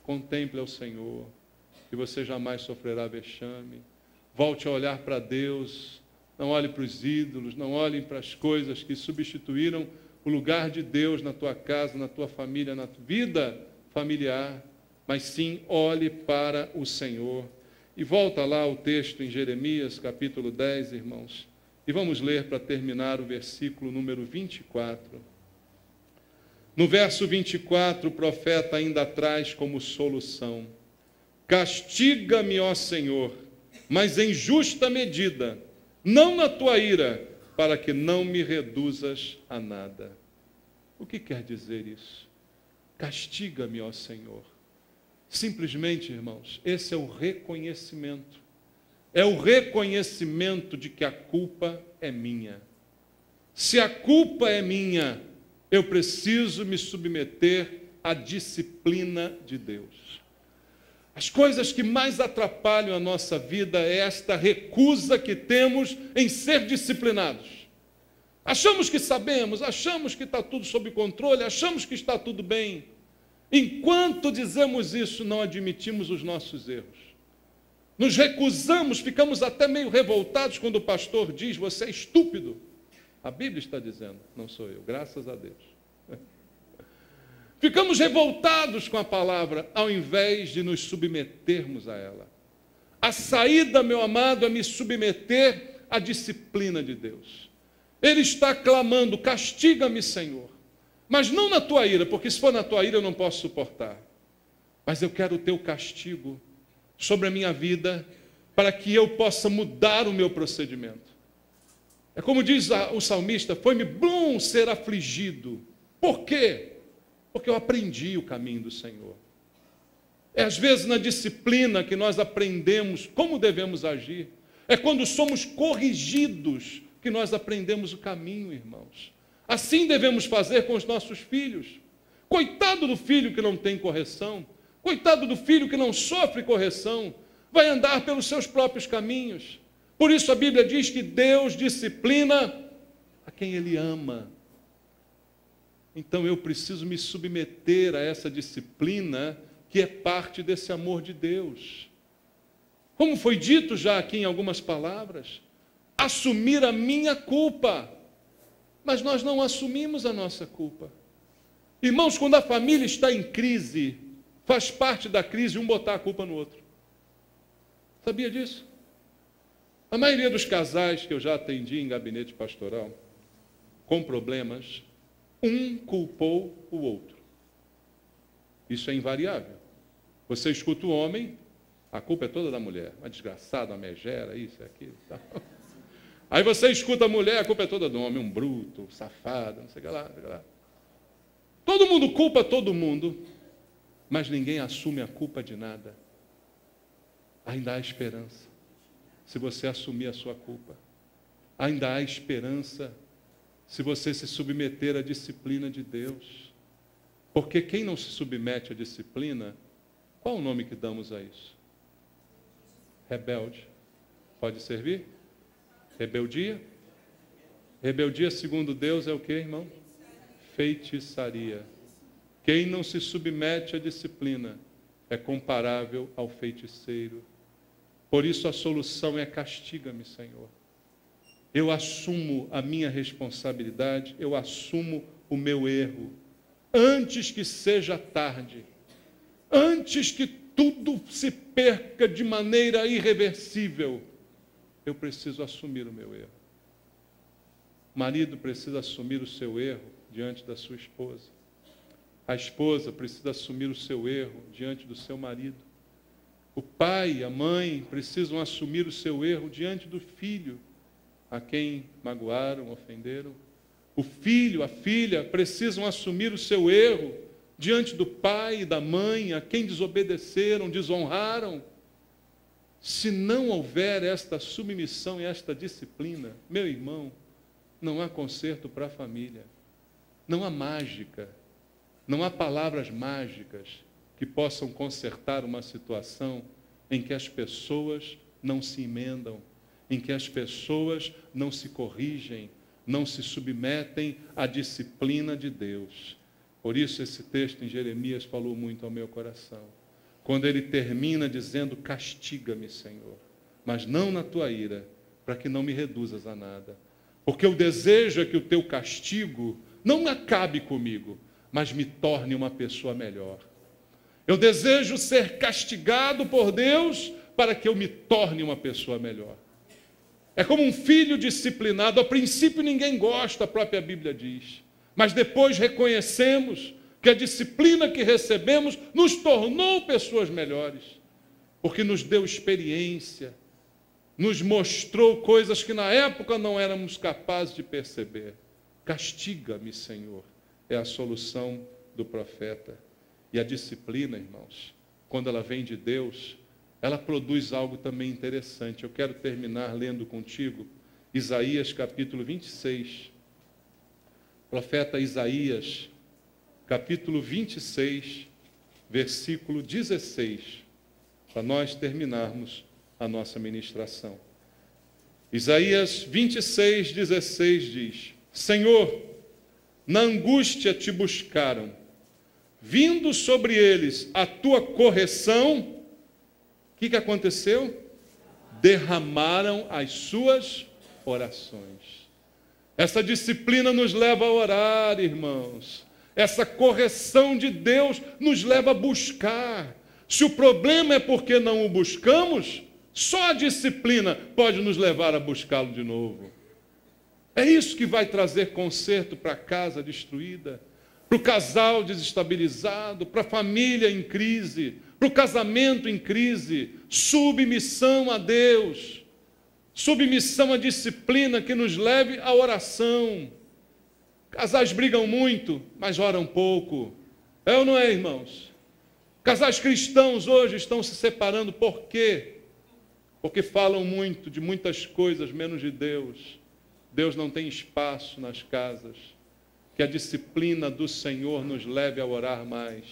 contemple ao Senhor, e você jamais sofrerá vexame. Volte a olhar para Deus, não olhe para os ídolos, não olhe para as coisas que substituíram o lugar de Deus na tua casa, na tua família, na tua vida familiar, mas sim olhe para o Senhor. E volta lá ao texto em Jeremias, capítulo 10, irmãos, e vamos ler para terminar o versículo número 24. No verso 24, o profeta ainda traz como solução: castiga-me, ó Senhor, mas em justa medida, não na tua ira, para que não me reduzas a nada. O que quer dizer isso? Castiga-me, ó Senhor. Simplesmente, irmãos, esse é o reconhecimento. É o reconhecimento de que a culpa é minha. Se a culpa é minha, eu preciso me submeter à disciplina de Deus. As coisas que mais atrapalham a nossa vida é esta recusa que temos em ser disciplinados. Achamos que sabemos, achamos que está tudo sob controle, achamos que está tudo bem. Enquanto dizemos isso, não admitimos os nossos erros. Nos recusamos, ficamos até meio revoltados quando o pastor diz: você é estúpido. A Bíblia está dizendo, não sou eu, graças a Deus. Ficamos revoltados com a palavra, ao invés de nos submetermos a ela. A saída, meu amado, é me submeter à disciplina de Deus. Ele está clamando: castiga-me, Senhor. Mas não na tua ira, porque se for na tua ira eu não posso suportar. Mas eu quero o teu castigo sobre a minha vida, para que eu possa mudar o meu procedimento. É como diz o salmista: foi-me bom ser afligido. Por quê? Porque eu aprendi o caminho do Senhor. É às vezes na disciplina que nós aprendemos como devemos agir. É quando somos corrigidos que nós aprendemos o caminho, irmãos. Assim devemos fazer com os nossos filhos. Coitado do filho que não tem correção, coitado do filho que não sofre correção, vai andar pelos seus próprios caminhos. Por isso a Bíblia diz que Deus disciplina a quem Ele ama. Então eu preciso me submeter a essa disciplina que é parte desse amor de Deus. Como foi dito já aqui em algumas palavras, assumir a minha culpa. Mas nós não assumimos a nossa culpa. Irmãos, quando a família está em crise, faz parte da crise um botar a culpa no outro. Sabia disso? A maioria dos casais que eu já atendi em gabinete pastoral, com problemas, um culpou o outro. Isso é invariável. Você escuta o homem, a culpa é toda da mulher. Uma desgraçada, uma megera, isso, aquilo, tal. Aí você escuta a mulher, a culpa é toda do homem, um bruto, safado, não sei o que lá, não sei o que lá. Todo mundo culpa todo mundo, mas ninguém assume a culpa de nada. Ainda há esperança, se você assumir a sua culpa. Ainda há esperança, se você se submeter à disciplina de Deus. Porque quem não se submete à disciplina, qual o nome que damos a isso? Rebelde. Pode servir? Rebeldia? Rebeldia, segundo Deus, é o que, irmão? Feitiçaria. Quem não se submete à disciplina é comparável ao feiticeiro. Por isso a solução é: castiga-me, Senhor. Eu assumo a minha responsabilidade, eu assumo o meu erro, antes que seja tarde, antes que tudo se perca de maneira irreversível. Eu preciso assumir o meu erro. O marido precisa assumir o seu erro diante da sua esposa. A esposa precisa assumir o seu erro diante do seu marido. O pai e a mãe precisam assumir o seu erro diante do filho, a quem magoaram, ofenderam. O filho, a filha precisam assumir o seu erro diante do pai e da mãe, a quem desobedeceram, desonraram. Se não houver esta submissão e esta disciplina, meu irmão, não há conserto para a família. Não há mágica, não há palavras mágicas que possam consertar uma situação em que as pessoas não se emendam, em que as pessoas não se corrigem, não se submetem à disciplina de Deus. Por isso esse texto em Jeremias falou muito ao meu coração. Quando ele termina dizendo, castiga-me, Senhor, mas não na tua ira, para que não me reduzas a nada. Porque o desejo é que o teu castigo não acabe comigo, mas me torne uma pessoa melhor. Eu desejo ser castigado por Deus para que eu me torne uma pessoa melhor. É como um filho disciplinado. A princípio ninguém gosta, a própria Bíblia diz. Mas depois reconhecemos que a disciplina que recebemos nos tornou pessoas melhores. Porque nos deu experiência, nos mostrou coisas que na época não éramos capazes de perceber. Castiga-me, Senhor, é a solução do profeta. E a disciplina, irmãos, quando ela vem de Deus, ela produz algo também interessante. Eu quero terminar lendo contigo Isaías capítulo 26. Profeta Isaías, capítulo 26, versículo 16, para nós terminarmos a nossa ministração. Isaías 26, 16 diz: Senhor, na angústia te buscaram, vindo sobre eles a tua correção. O que aconteceu? Derramaram as suas orações. Essa disciplina nos leva a orar, irmãos. Essa correção de Deus nos leva a buscar. Se o problema é porque não o buscamos, só a disciplina pode nos levar a buscá-lo de novo. É isso que vai trazer conserto para a casa destruída, para o casal desestabilizado, para a família em crise, para o casamento em crise. Submissão a Deus, submissão à disciplina que nos leve à oração. Casais brigam muito, mas oram pouco. É ou não é, irmãos? Casais cristãos hoje estão se separando. Por quê? Porque falam muito de muitas coisas, menos de Deus. Deus não tem espaço nas casas. Que a disciplina do Senhor nos leve a orar mais,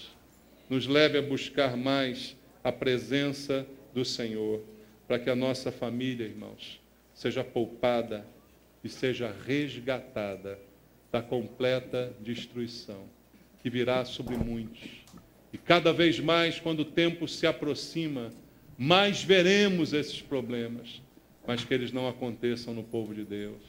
nos leve a buscar mais a presença do Senhor, para que a nossa família, irmãos, seja poupada e seja resgatada da completa destruição, que virá sobre muitos. E cada vez mais, quando o tempo se aproxima, mais veremos esses problemas, mas que eles não aconteçam no povo de Deus,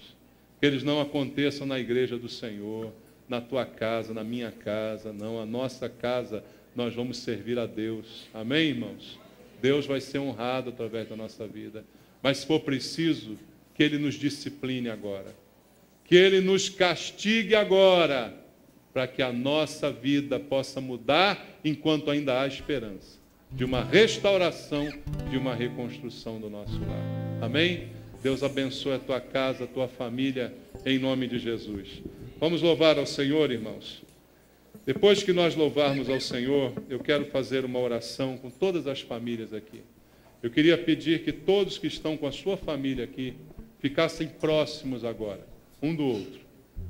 que eles não aconteçam na igreja do Senhor, na tua casa, na minha casa, não, a nossa casa, nós vamos servir a Deus. Amém, irmãos? Deus vai ser honrado através da nossa vida. Mas se for preciso, que Ele nos discipline agora. Que Ele nos castigue agora, para que a nossa vida possa mudar enquanto ainda há esperança de uma restauração, de uma reconstrução do nosso lar. Amém? Deus abençoe a tua casa, a tua família, em nome de Jesus. Vamos louvar ao Senhor, irmãos. Depois que nós louvarmos ao Senhor, eu quero fazer uma oração com todas as famílias aqui. Eu queria pedir que todos que estão com a sua família aqui ficassem próximos agora, um do outro.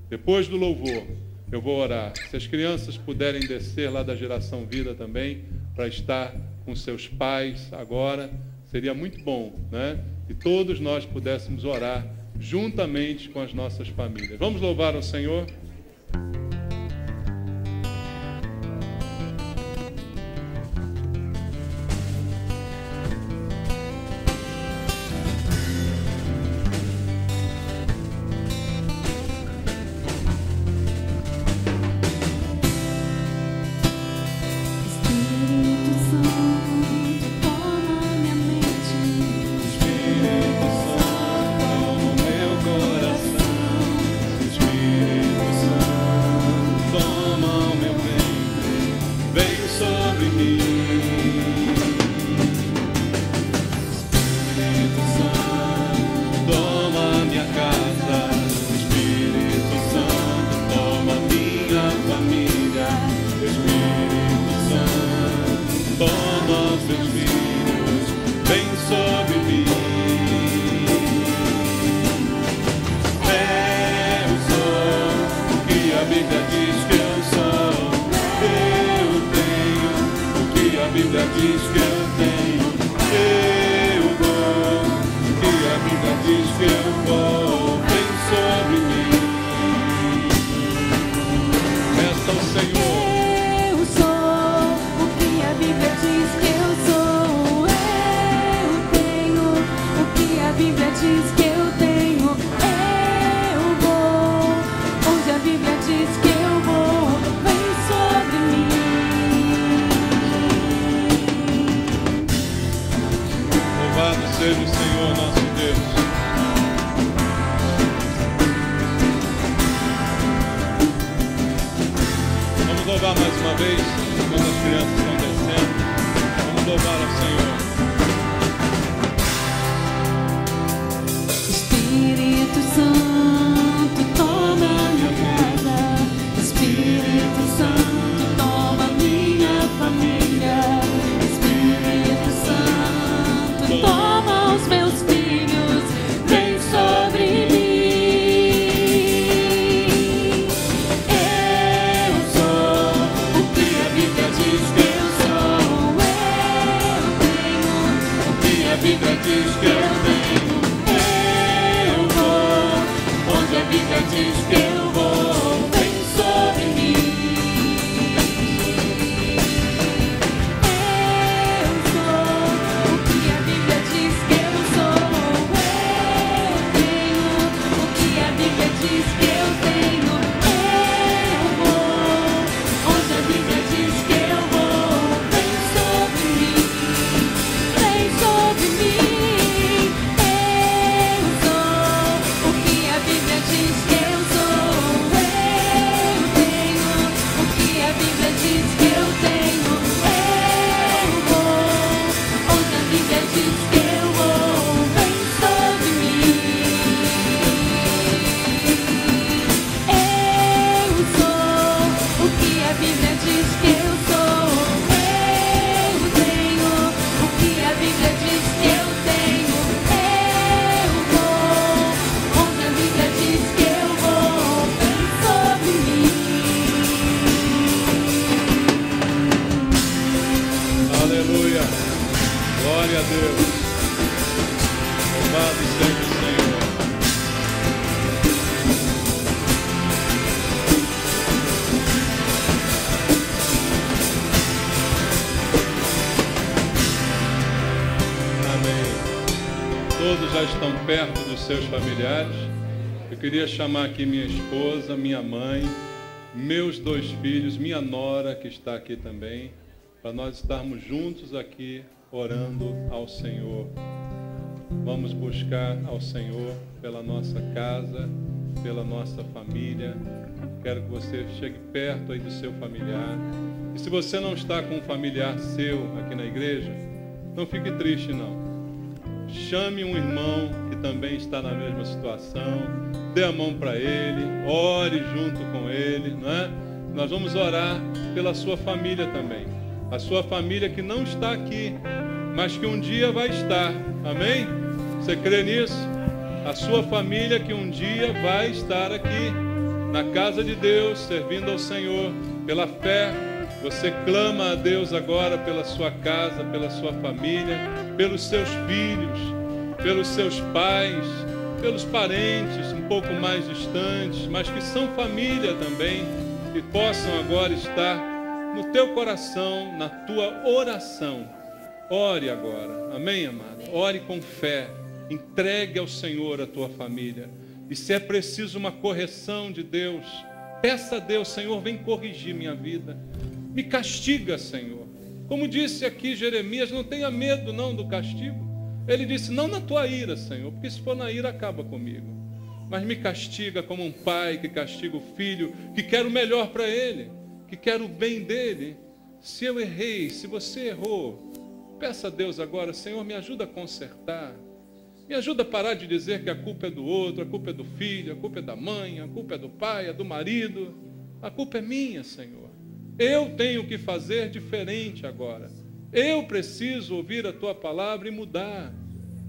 Depois do louvor, eu vou orar. Se as crianças puderem descer lá da Geração Vida também, para estar com seus pais agora, seria muito bom, né? E todos nós pudéssemos orar juntamente com as nossas famílias. Vamos louvar ao Senhor? Espírito Santo, diz que eu tenho, eu vou. Onde a Bíblia diz que eu vou, vem sobre mim. Louvado seja o Senhor nosso Deus. Vamos louvar mais uma vez, enquanto as crianças estão descendo. Vamos louvar ao Senhor. Espírito Santo, toma minha casa. Espírito Santo, toma minha família. Espírito Santo, toma os meus filhos, vem sobre mim. Eu sou o que a Bíblia diz que eu sou. Eu tenho o que a Bíblia diz que eu tenho. Eu vou onde a Bíblia diz que eu vou, vem sobre mim. Eu sou o que a Bíblia diz que eu sou. Eu tenho o que a Bíblia diz que eu tenho. Eu vou onde a Bíblia diz que eu vou, vem sobre mim. Vem sobre mim. Eu sou o que a Bíblia diz que eu sou. Eu tenho o que a Bíblia diz que eu tenho. Eu vou onde a Bíblia diz que eu vou, vem sobre mim. Eu sou o que a Bíblia diz que eu sou. Eu tenho o que a Bíblia diz que eu tenho. Eu vou onde a Bíblia diz que eu vou, vem sobre mim. Aleluia. Glória a Deus. Louvado seja o Senhor. Amém. Todos já estão perto dos seus familiares. Eu queria chamar aqui minha esposa, minha mãe, meus 2 filhos, minha nora que está aqui também, para nós estarmos juntos aqui orando ao Senhor. Vamos buscar ao Senhor pela nossa casa, pela nossa família. Quero que você chegue perto aí do seu familiar. E se você não está com um familiar seu aqui na igreja, não fique triste não. Chame um irmão que também está na mesma situação, dê a mão para ele, ore junto com ele, não é? Nós vamos orar pela sua família também. A sua família que não está aqui, mas que um dia vai estar. Amém? Você crê nisso? A sua família que um dia vai estar aqui, na casa de Deus, servindo ao Senhor. Pela fé, você clama a Deus agora pela sua casa, pela sua família, pelos seus filhos, pelos seus pais, pelos parentes um pouco mais distantes, mas que são família também, e possam agora estar no teu coração, na tua oração. Ore agora, amém, amado? Ore com fé, entregue ao Senhor a tua família. E se é preciso uma correção de Deus, peça a Deus: Senhor, vem corrigir minha vida. Me castiga, Senhor. Como disse aqui Jeremias, não tenha medo não do castigo. Ele disse: não na tua ira, Senhor, porque se for na ira acaba comigo. Mas me castiga como um pai que castiga o filho, que quer o melhor para ele, que quer o bem dele. Se eu errei, se você errou, peça a Deus agora: Senhor, me ajuda a consertar. Me ajuda a parar de dizer que a culpa é do outro, a culpa é do filho, a culpa é da mãe, a culpa é do pai, é do marido. A culpa é minha, Senhor. Eu tenho que fazer diferente agora. Eu preciso ouvir a tua palavra e mudar.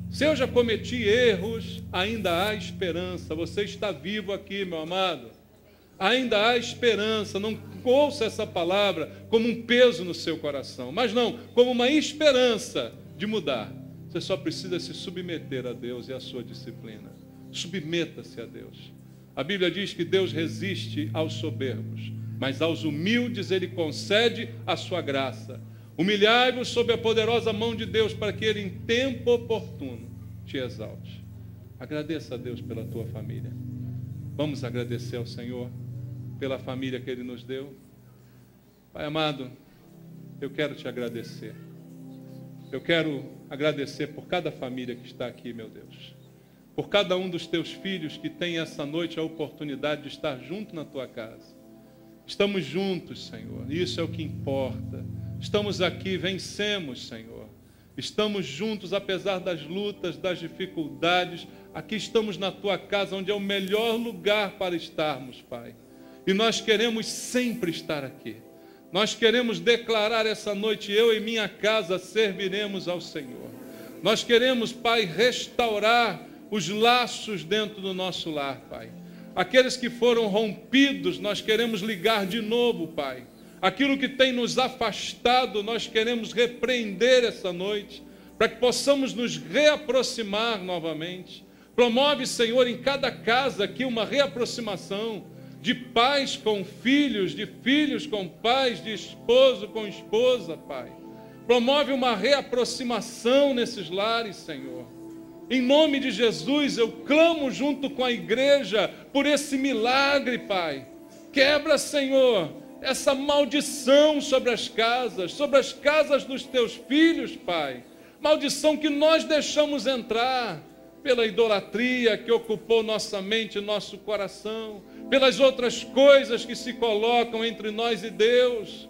Se eu já cometi erros, ainda há esperança. Você está vivo aqui, meu amado. Ainda há esperança. Não ouça essa palavra como um peso no seu coração, mas não, como uma esperança de mudar. Você só precisa se submeter a Deus e à sua disciplina. Submeta-se a Deus. A Bíblia diz que Deus resiste aos soberbos, mas aos humildes Ele concede a sua graça. Humilhai-vos sob a poderosa mão de Deus, para que Ele em tempo oportuno te exalte. Agradeça a Deus pela tua família. Vamos agradecer ao Senhor pela família que Ele nos deu. Pai amado, eu quero te agradecer. Eu quero agradecer por cada família que está aqui, meu Deus. Por cada um dos teus filhos que tem essa noite a oportunidade de estar junto na tua casa. Estamos juntos, Senhor. Isso é o que importa. Estamos aqui, vencemos, Senhor. Estamos juntos apesar das lutas, das dificuldades. Aqui estamos na tua casa, onde é o melhor lugar para estarmos, Pai. E nós queremos sempre estar aqui. Nós queremos declarar essa noite, eu e minha casa serviremos ao Senhor. Nós queremos, Pai, restaurar os laços dentro do nosso lar, Pai. Aqueles que foram rompidos, nós queremos ligar de novo, Pai. Aquilo que tem nos afastado, nós queremos repreender essa noite, para que possamos nos reaproximar novamente. Promove, Senhor, em cada casa aqui uma reaproximação de pais com filhos, de filhos com pais, de esposo com esposa, Pai. Promove uma reaproximação nesses lares, Senhor. Em nome de Jesus, eu clamo junto com a igreja por esse milagre, Pai. Quebra, Senhor, essa maldição sobre as casas dos teus filhos, Pai. Maldição que nós deixamos entrar pela idolatria que ocupou nossa mente e nosso coração, pelas outras coisas que se colocam entre nós e Deus.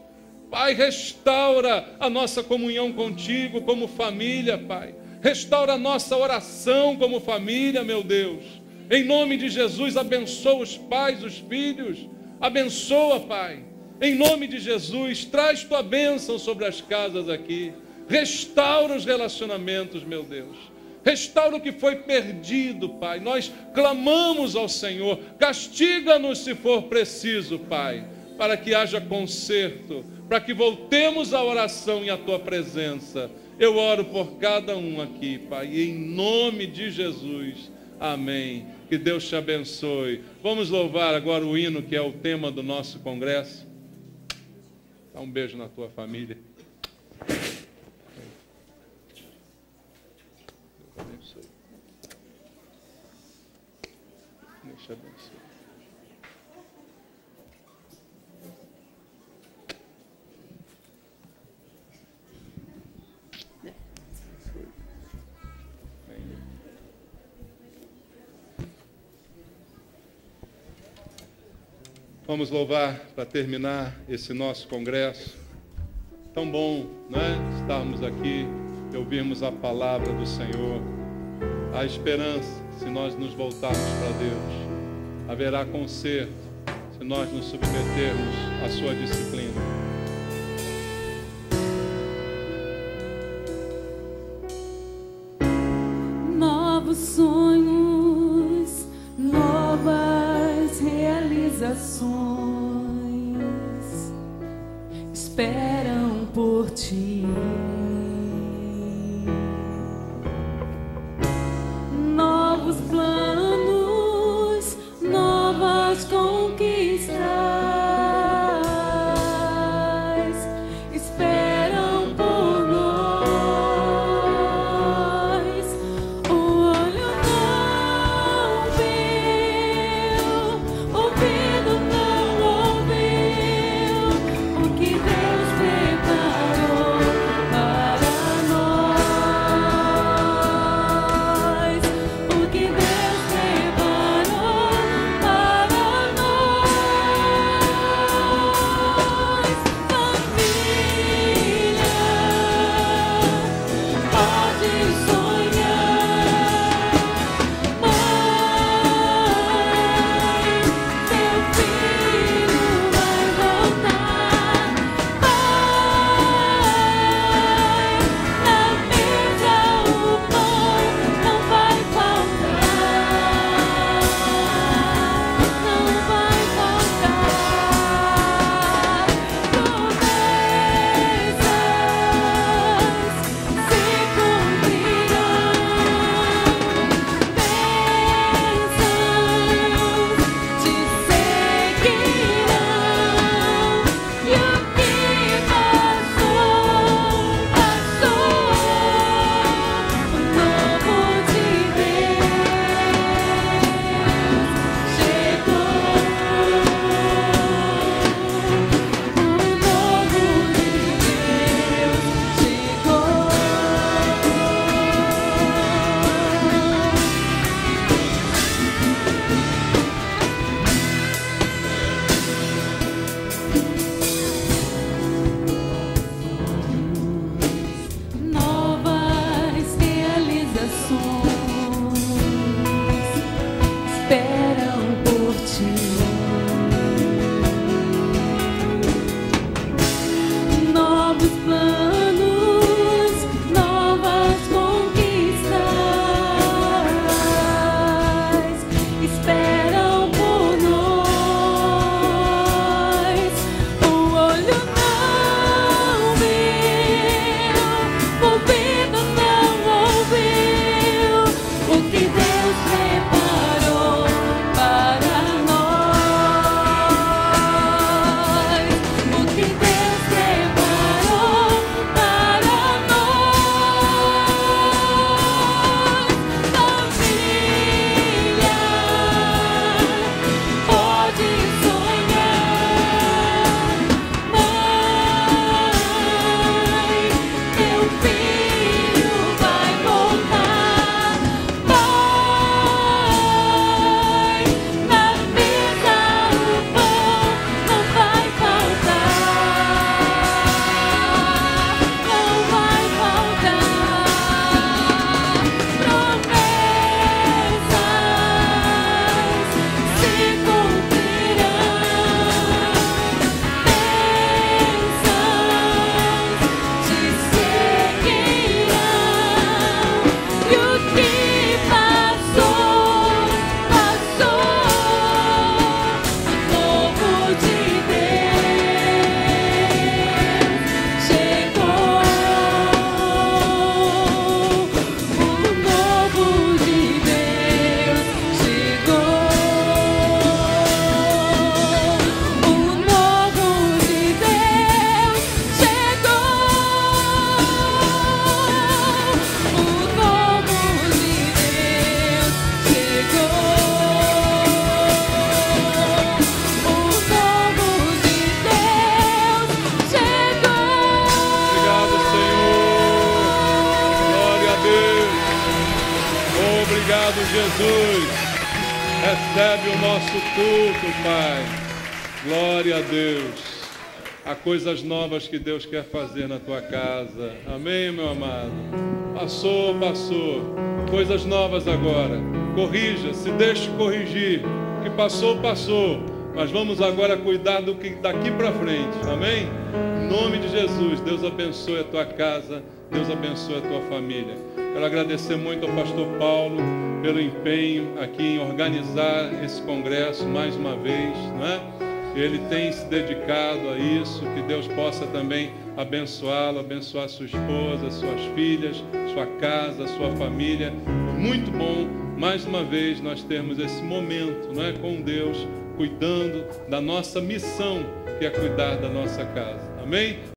Pai, restaura a nossa comunhão contigo como família, Pai. Restaura a nossa oração como família, meu Deus. Em nome de Jesus, abençoa os pais, os filhos. Abençoa, Pai. Em nome de Jesus, traz tua bênção sobre as casas aqui. Restaura os relacionamentos, meu Deus. Restaura o que foi perdido, Pai. Nós clamamos ao Senhor. Castiga-nos se for preciso, Pai, para que haja conserto, para que voltemos à oração e à tua presença. Eu oro por cada um aqui, Pai, em nome de Jesus. Amém. Que Deus te abençoe. Vamos louvar agora o hino que é o tema do nosso congresso. Dá um beijo na tua família. Deus abençoe. Deus te abençoe. Vamos louvar para terminar esse nosso congresso. Tão bom, né? Estarmos aqui e ouvirmos a palavra do Senhor. Há esperança se nós nos voltarmos para Deus. Haverá conserto se nós nos submetermos à sua disciplina. Novos sonhos, novas realizações esperam por ti. Novos planos, novas conquistas esperam por nós. O olho não viu, o ouvido não ouviu o que Deus preparou para esperam por ti. Novos planos, novas conquistas esperam por nós. O olho não viu, o ouvido não ouviu o que Deus preparou para nós. O que Deus preparou para nós. Família, pode sonhar. Mãe, teu filho vai voltar. Pai, na mesa o pão não vai faltar. Não vai faltar. Promessas se cumprirão. Bênçãos te seguirão. E o que passou, passou. O novo de Deus chegou. O novo de Deus chegou. O novo de Deus chegou. O novo de Deus Obrigado, Jesus. Recebe o nosso culto, Pai. Glória a Deus. Há coisas novas que Deus quer fazer na tua casa. Amém, meu amado? Passou, passou. Coisas novas agora. Corrija, se deixe corrigir. O que passou, passou. Mas vamos agora cuidar do que daqui para frente. Amém? Em nome de Jesus, Deus abençoe a tua casa. Deus abençoe a tua família. Quero agradecer muito ao pastor Paulo pelo empenho aqui em organizar esse congresso mais uma vez, não é? Ele tem se dedicado a isso, que Deus possa também abençoá-lo, abençoar sua esposa, suas filhas, sua casa, sua família. Muito bom, mais uma vez, nós termos esse momento, não é, com Deus, cuidando da nossa missão, que é cuidar da nossa casa. Amém?